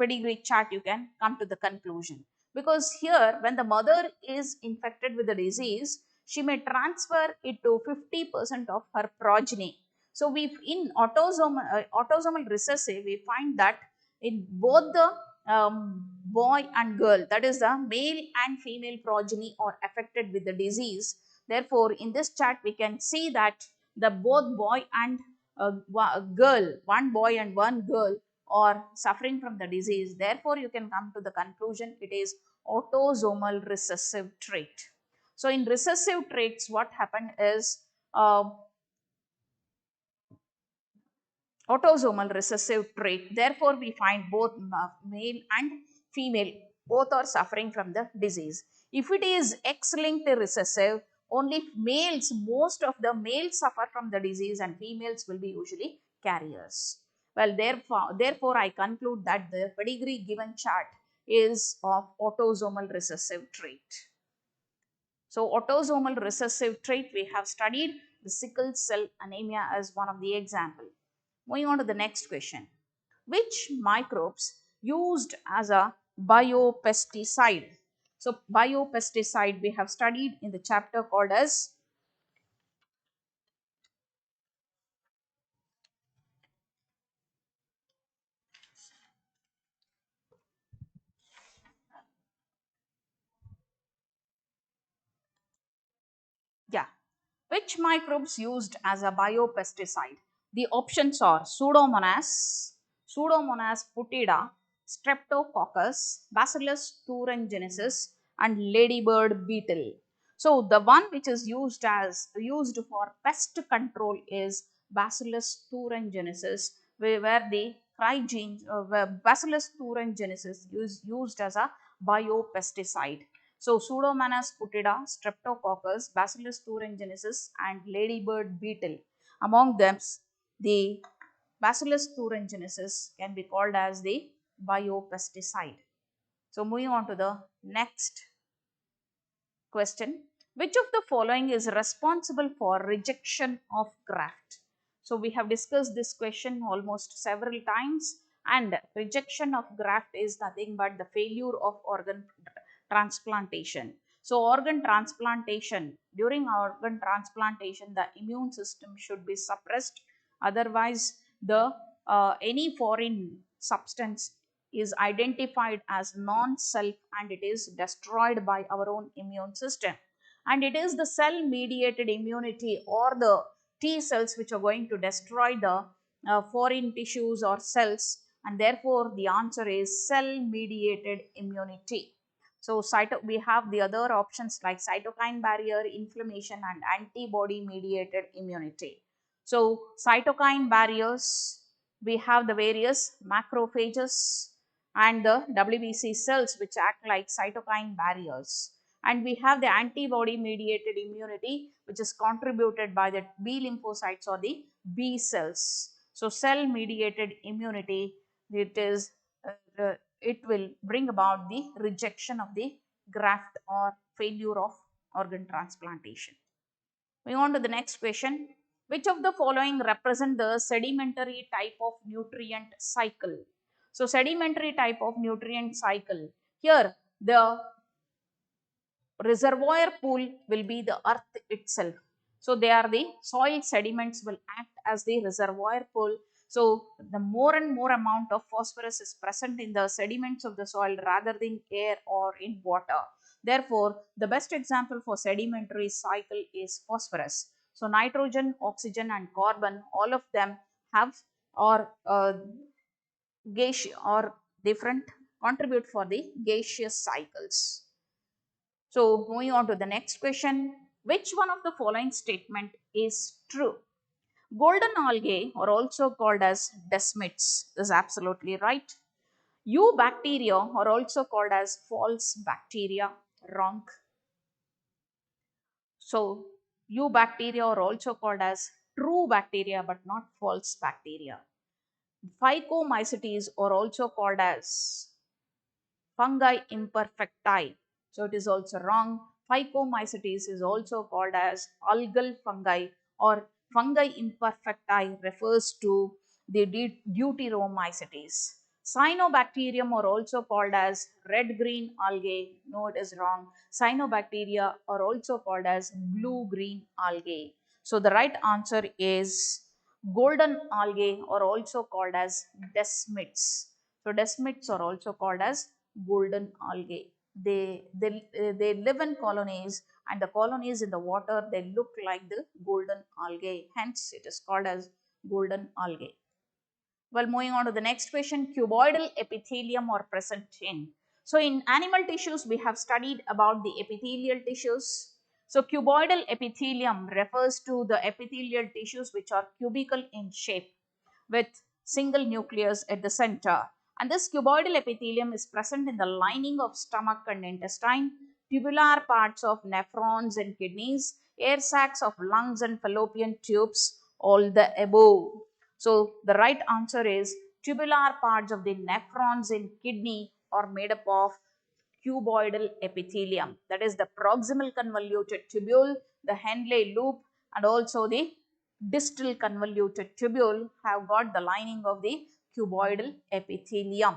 pedigree chart. You can come to the conclusion, because here when the mother is infected with the disease, she may transfer it to 50% of her progeny. So we in autosomal recessive, we find that in both the boy and girl, that is the male and female progeny are affected with the disease. Therefore in this chart we can see that the both boy and girl, one boy and one girl, are suffering from the disease. Therefore you can come to the conclusion it is autosomal recessive trait. So in recessive traits, what happened is uh, autosomal recessive trait. Therefore, we find both male and female, both are suffering from the disease. If it is X-linked recessive, only males, most of the males suffer from the disease and females will be usually carriers. Well, therefore, I conclude that the pedigree given chart is of autosomal recessive trait. So, autosomal recessive trait, we have studied the sickle cell anemia as one of the example. Moving on to the next question. Which microbes used as a biopesticide? So, biopesticide we have studied in the chapter called as, yeah, which microbes used as a biopesticide? The options are Pseudomonas putida, Streptococcus, Bacillus thuringiensis, and ladybird beetle. So the one which is used for pest control is Bacillus thuringiensis, where the where Bacillus thuringiensis is used as a biopesticide. So Pseudomonas putida, Streptococcus, Bacillus thuringiensis, and ladybird beetle. Among them, the Bacillus thuringiensis can be called as the biopesticide. So moving on to the next question. Which of the following is responsible for rejection of graft? So we have discussed this question almost several times, and rejection of graft is nothing but the failure of organ transplantation. So organ transplantation, during organ transplantation, the immune system should be suppressed. Otherwise, the any foreign substance is identified as non-self and it is destroyed by our own immune system. And it is the cell mediated immunity or the T cells which are going to destroy the foreign tissues or cells, and therefore the answer is cell mediated immunity. So we have the other options like cytokine barrier, inflammation, and antibody mediated immunity. So cytokine barriers, we have the various macrophages and the WBC cells which act like cytokine barriers. And we have the antibody mediated immunity which is contributed by the B lymphocytes or the B cells. So cell mediated immunity, it is it will bring about the rejection of the graft or failure of organ transplantation. Moving on to the next question. Which of the following represent the sedimentary type of nutrient cycle? So sedimentary type of nutrient cycle. Here the reservoir pool will be the earth itself. So they are the soil sediments will act as the reservoir pool. So the more and more amount of phosphorus is present in the sediments of the soil rather than air or in water. Therefore the best example for sedimentary cycle is phosphorus. So nitrogen, oxygen, and carbon, all of them have or gaseous or different contribute for the gaseous cycles. So moving on to the next question. Which one of the following statement is true? Golden algae are also called as desmids. This is absolutely right. Bacteria are also called as false bacteria. Wrong. So bacteria are also called as true bacteria but not false bacteria. Phycomycetes are also called as fungi imperfecti. So it is also wrong. Phycomycetes is also called as algal fungi, or fungi imperfecti refers to the deuteromycetes. Cyanobacterium are also called as red-green algae. No, it is wrong. Cyanobacteria are also called as blue-green algae. So the right answer is golden algae are also called as desmids. So desmids are also called as golden algae. They live in colonies, and the colonies in the water, they look like the golden algae. Hence, it is called as golden algae. Well, moving on to the next question, cuboidal epithelium are present in. So, in animal tissues, we have studied about the epithelial tissues. So, cuboidal epithelium refers to the epithelial tissues which are cubical in shape with single nucleus at the center. And this cuboidal epithelium is present in the lining of stomach and intestine, tubular parts of nephrons and kidneys, air sacs of lungs and fallopian tubes, all the above. So the right answer is tubular parts of the nephrons in kidney are made up of cuboidal epithelium. That is the proximal convoluted tubule, the Henle loop, and also the distal convoluted tubule have got the lining of the cuboidal epithelium.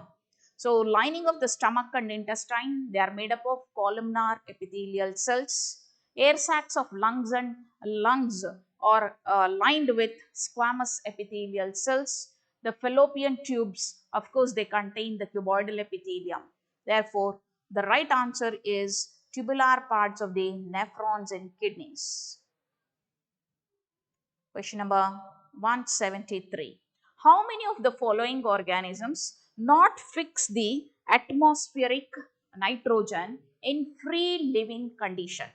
So lining of the stomach and intestine, they are made up of columnar epithelial cells. Air sacs of lungs are lined with squamous epithelial cells. The fallopian tubes, of course, they contain the cuboidal epithelium. Therefore, the right answer is tubular parts of the nephrons in kidneys. Question number 173. How many of the following organisms not fix the atmospheric nitrogen in free living condition?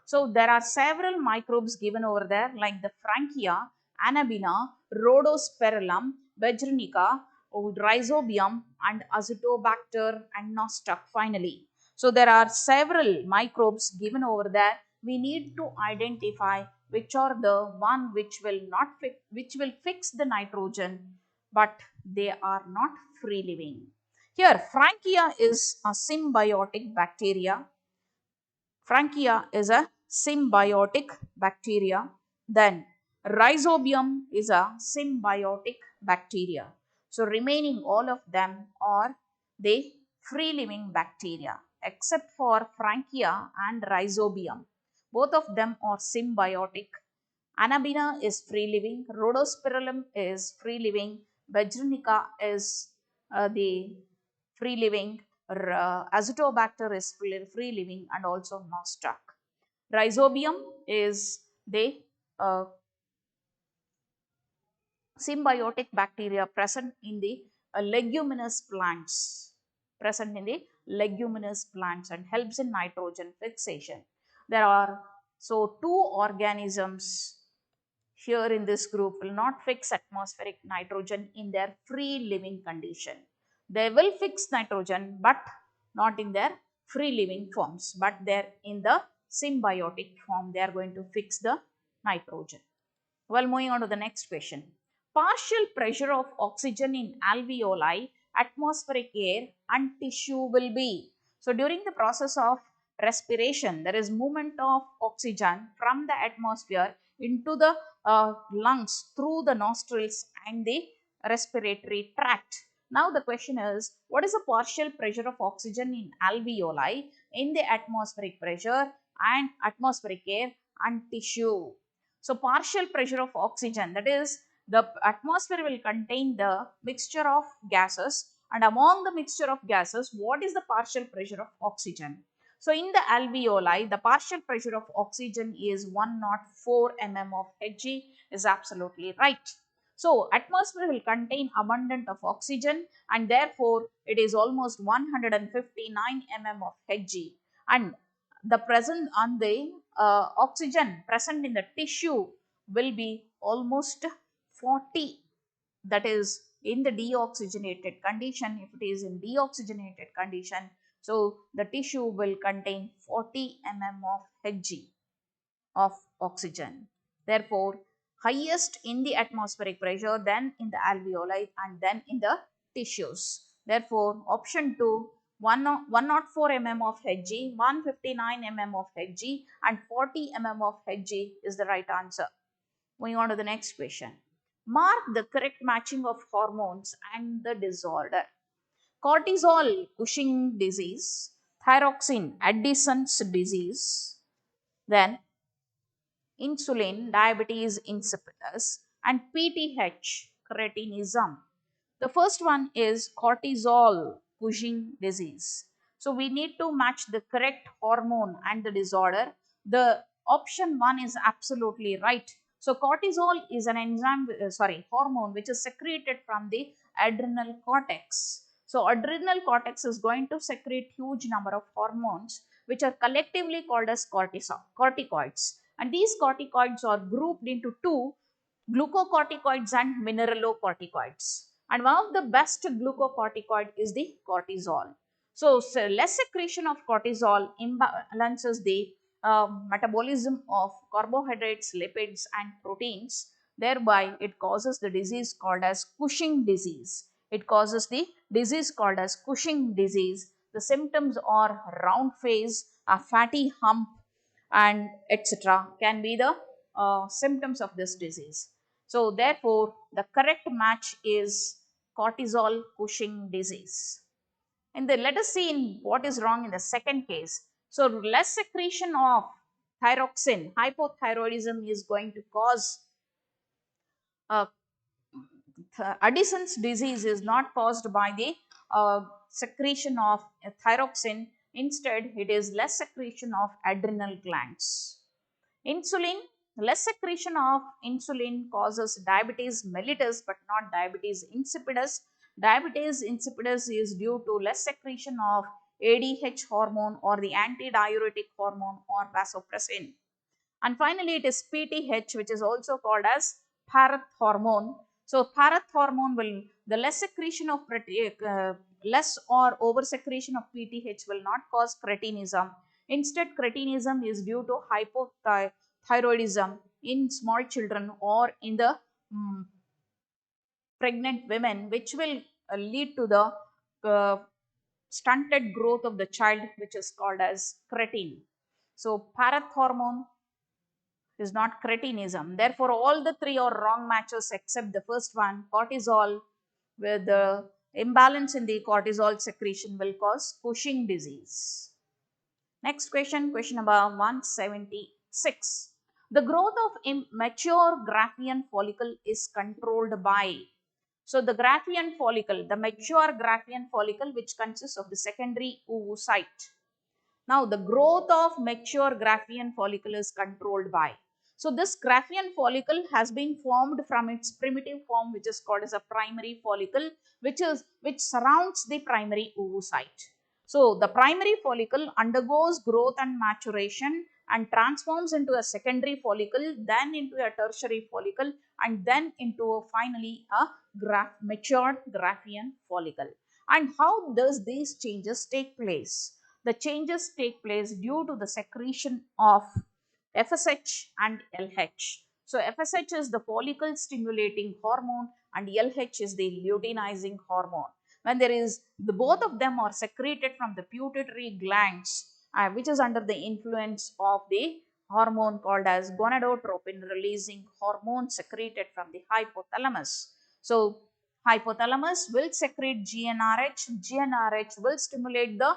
So there are several microbes given over there like the Frankia, Anabina, Rhodospirillum, Vagrinica, Rhizobium, and Azotobacter and Nostoc finally. So there are several microbes given over there. We need to identify which are the one which will not which will fix the nitrogen, but they are not free living. Here, Frankia is a symbiotic bacteria. Frankia is a symbiotic bacteria. Then Rhizobium is a symbiotic bacteria. So remaining all of them are the free living bacteria except for Frankia and Rhizobium. Both of them are symbiotic. Anabina is free living, Rhodospirillum is free living, Vagrinica is the free living, Azotobacter is free living, and also Nostoc. Rhizobium is the uh, symbiotic bacteria present in the leguminous plants, and helps in nitrogen fixation. There are so two organisms here in this group will not fix atmospheric nitrogen in their free living condition. They will fix nitrogen but not in their free living forms, but they're in the symbiotic form. They are going to fix the nitrogen. Well, moving on to the next question. Partial pressure of oxygen in alveoli, atmospheric air, and tissue will be. So, during the process of respiration, there is movement of oxygen from the atmosphere into the lungs through the nostrils and the respiratory tract. Now, the question is, what is the partial pressure of oxygen in alveoli, in the atmospheric pressure and atmospheric air and tissue? So partial pressure of oxygen, that is the atmosphere will contain the mixture of gases, and among the mixture of gases, what is the partial pressure of oxygen? So in the alveoli, the partial pressure of oxygen is 104 mm of Hg is absolutely right. So atmosphere will contain abundant of oxygen, and therefore it is almost 159 mm of Hg, and the present on the oxygen present in the tissue will be almost 40, that is in the deoxygenated condition. If it is in deoxygenated condition, so the tissue will contain 40 mm of Hg of oxygen. Therefore, highest in the atmospheric pressure, then in the alveoli, and then in the tissues. Therefore, option 2 104 mm of Hg, 159 mm of Hg, and 40 mm of Hg is the right answer. Moving on to the next question. Mark the correct matching of hormones and the disorder. Cortisol, Cushing disease. Thyroxine, Addison's disease. Then insulin, diabetes insipidus, and PTH, cretinism. The first one is cortisol, Cushing disease. So we need to match the correct hormone and the disorder. The option one is absolutely right. So cortisol is an hormone which is secreted from the adrenal cortex. So adrenal cortex is going to secrete huge number of hormones which are collectively called as corticoids. And these corticoids are grouped into two: glucocorticoids and mineralocorticoids. And one of the best glucocorticoid is the cortisol. So less secretion of cortisol imbalances the metabolism of carbohydrates, lipids, and proteins. Thereby, it causes the disease called as Cushing disease. It causes the disease called as Cushing disease. The symptoms are round face, a fatty hump, and etc. can be the symptoms of this disease. So, therefore, the correct match is cortisol Cushing disease. And then let us see in what is wrong in the second case. So, less secretion of thyroxine, hypothyroidism is going to cause uh, Addison's disease is not caused by the secretion of thyroxine. Instead, it is less secretion of adrenal glands. Insulin, less secretion of insulin causes diabetes mellitus but not diabetes insipidus. Diabetes insipidus is due to less secretion of ADH hormone or the antidiuretic hormone or vasopressin. And finally, it is PTH, which is also called as Parath hormone. So, Parath hormone will, the less secretion of less or over secretion of PTH will not cause cretinism. Instead, cretinism is due to hypothyroidism in small children or in the mm, pregnant women, which will lead to the uh, stunted growth of the child, which is called as cretin. So, Parath hormone is not cretinism. Therefore, all the three are wrong matches except the first one, cortisol, where the imbalance in the cortisol secretion will cause Cushing disease. Next question, question number 176. The growth of mature Graafian follicle is controlled by. So, the Graafian follicle, the mature Graafian follicle, which consists of the secondary oocyte. Now, the growth of mature Graafian follicle is controlled by. So, this Graafian follicle has been formed from its primitive form, which is called as a primary follicle, which surrounds the primary oocyte. So, the primary follicle undergoes growth and maturation and transforms into a secondary follicle, then into a tertiary follicle, and then into finally a matured Graafian follicle. And how does these changes take place? The changes take place due to the secretion of FSH and LH. So FSH is the follicle stimulating hormone and LH is the luteinizing hormone. When there is the both of them are secreted from the pituitary glands, which is under the influence of the hormone called as gonadotropin releasing hormone secreted from the hypothalamus. So hypothalamus will secrete GnRH. GnRH will stimulate the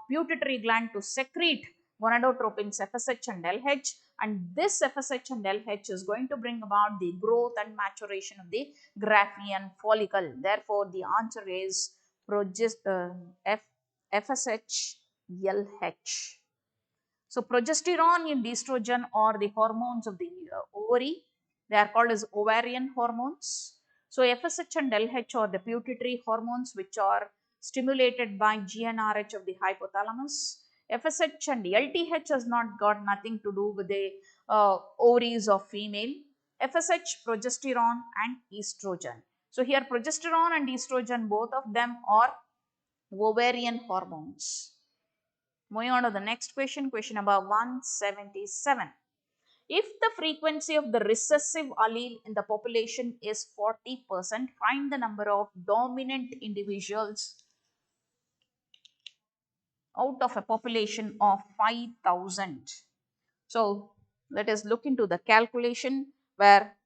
pituitary gland to secrete gonadotropins FSH and LH, and this FSH and LH is going to bring about the growth and maturation of the Graafian follicle. Therefore, the answer is FSH LH. So progesterone and estrogen are the hormones of the ovary. They are called as ovarian hormones. So FSH and LH are the pituitary hormones which are stimulated by GnRH of the hypothalamus. FSH and LTH has not got nothing to do with the ovaries of female. FSH, progesterone and estrogen. So here progesterone and estrogen, both of them are ovarian hormones. Moving on to the next question, question number 177. If the frequency of the recessive allele in the population is 40%, find the number of dominant individuals out of a population of 5,000. So let us look into the calculation where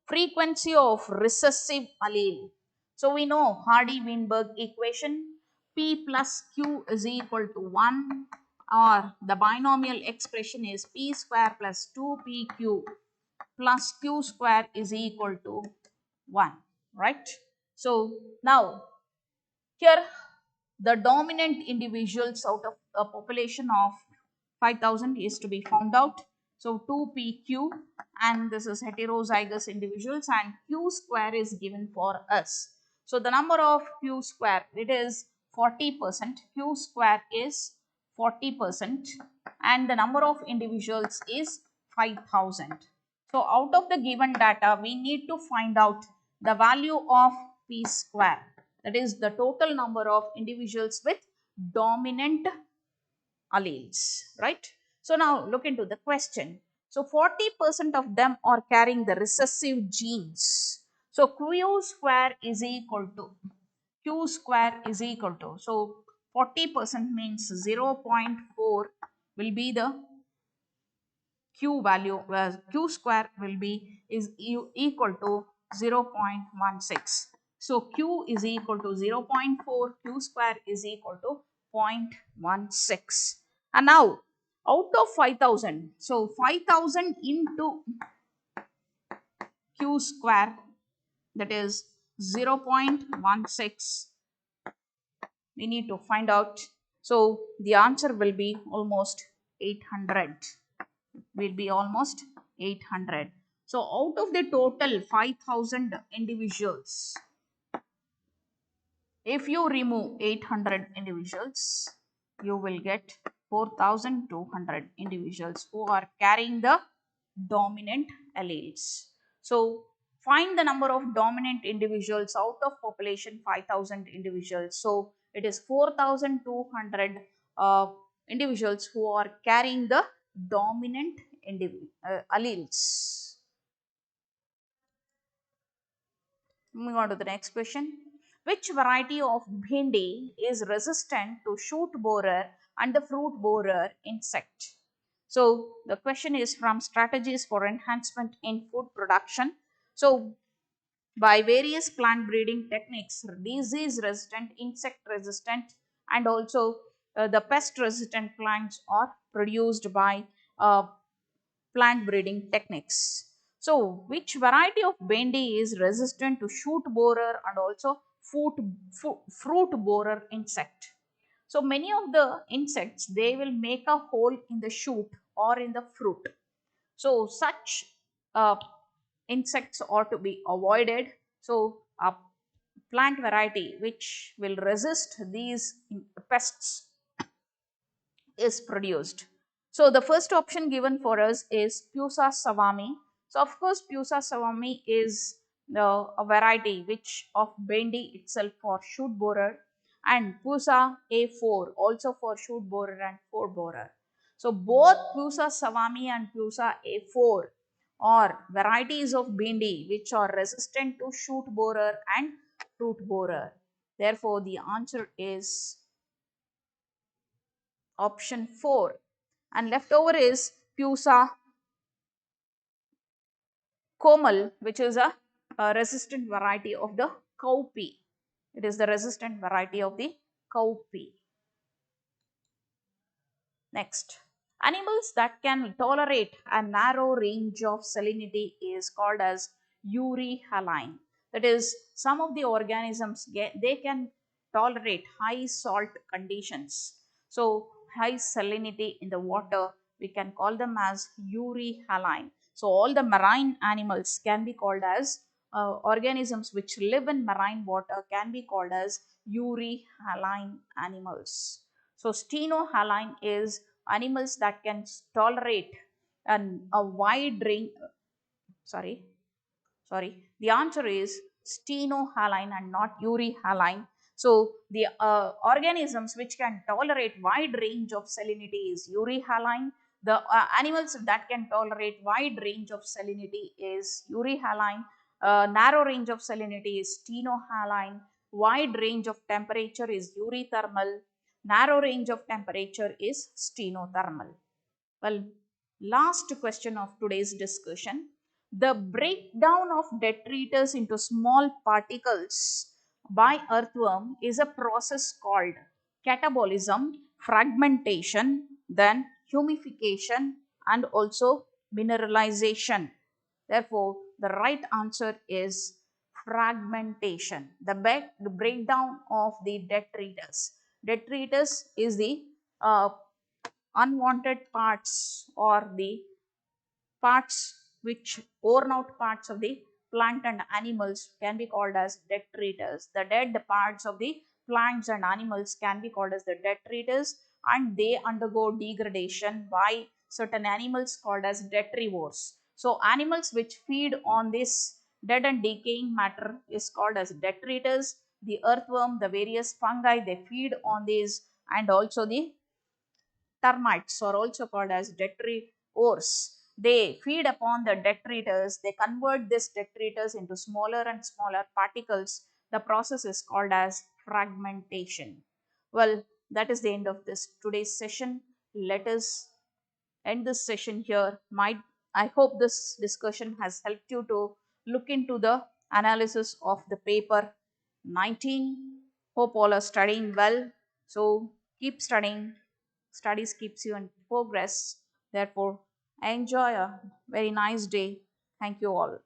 frequency of recessive allele. So we know Hardy-Weinberg equation, P plus Q is equal to 1, or the binomial expression is P square plus 2PQ plus Q square is equal to 1, right? So now here the dominant individuals out of a population of 5,000 is to be found out. So 2PQ, and this is heterozygous individuals, and Q square is given for us. So the number of Q square, it is 40%. Q square is 40%, and the number of individuals is 5,000. So out of the given data, we need to find out the value of P square, that is the total number of individuals with dominant alleles, right? So now look into the question. So 40% of them are carrying the recessive genes. So Q square is equal to so 40% means 0.4 will be the Q value, where Q square will be equal to 0.16. So Q is equal to 0.4, Q square is equal to 0.16. And now out of 5,000, so 5,000 into Q square, that is 0.16, we need to find out. So the answer will be almost 800. Will be almost 800. So out of the total 5,000 individuals, if you remove 800 individuals, you will get 4,200 individuals who are carrying the dominant alleles. So find the number of dominant individuals out of population 5,000 individuals. So it is 4,200 individuals who are carrying the dominant alleles. Moving on to the next question. Which variety of bhindi is resistant to shoot borer and the fruit borer insect? So the question is from strategies for enhancement in food production. So by various plant breeding techniques, disease resistant, insect resistant, and also the pest resistant plants are produced by plant breeding techniques. So, which variety of bendi is resistant to shoot borer and also fruit borer insect? So, many of the insects, they will make a hole in the shoot or in the fruit. So, such uh, insects ought to be avoided. So, a plant variety which will resist these pests is produced. So the first option given for us is Pusa savami. So of course Pusa savami is a variety which of bendi itself for shoot borer, and Pusa A4 also for shoot borer and fruit borer. So both Pusa savami and Pusa A4 are varieties of bendi which are resistant to shoot borer and fruit borer. Therefore the answer is option 4, and leftover is Pusa komal, which is a resistant variety of the cowpea. It is the resistant variety of the cowpea. Next, animals that can tolerate a narrow range of salinity is called as euryhaline. That is, some of the organisms they can tolerate high salt conditions. So high salinity in the water, we can call them as euryhaline. So all the marine animals can be called as organisms which live in marine water can be called as euryhaline animals. So stenohaline is animals that can tolerate a wide range. Sorry, the answer is stenohaline and not euryhaline. So the organisms which can tolerate wide range of salinity is euryhaline. The animals that can tolerate wide range of salinity is euryhaline. Narrow range of salinity is stenohaline. wide range of temperature is eurythermal, narrow range of temperature is stenothermal. Well, last question of today's discussion. The breakdown of detritus into small particles by earthworm is a process called catabolism, fragmentation, then humification, and also mineralization. Therefore, the right answer is fragmentation. The breakdown of the detritus. Detritus is the unwanted parts or the parts which worn out parts of the plant and animals can be called as detritus. The dead parts of the plants and animals can be called as the detritus, and they undergo degradation by certain animals called as detrivores. So animals which feed on this dead and decaying matter is called as detritus. The earthworm, the various fungi, they feed on these, and also the termites are also called as detritivores. They feed upon the detritus, they convert this detritus into smaller and smaller particles. The process is called as fragmentation. Well, that is the end of this today's session. Let us end this session here. I hope this discussion has helped you to look into the analysis of the paper 19. Hope all are studying well. So keep studying. Studies keeps you in progress. Therefore, enjoy a very nice day. Thank you all.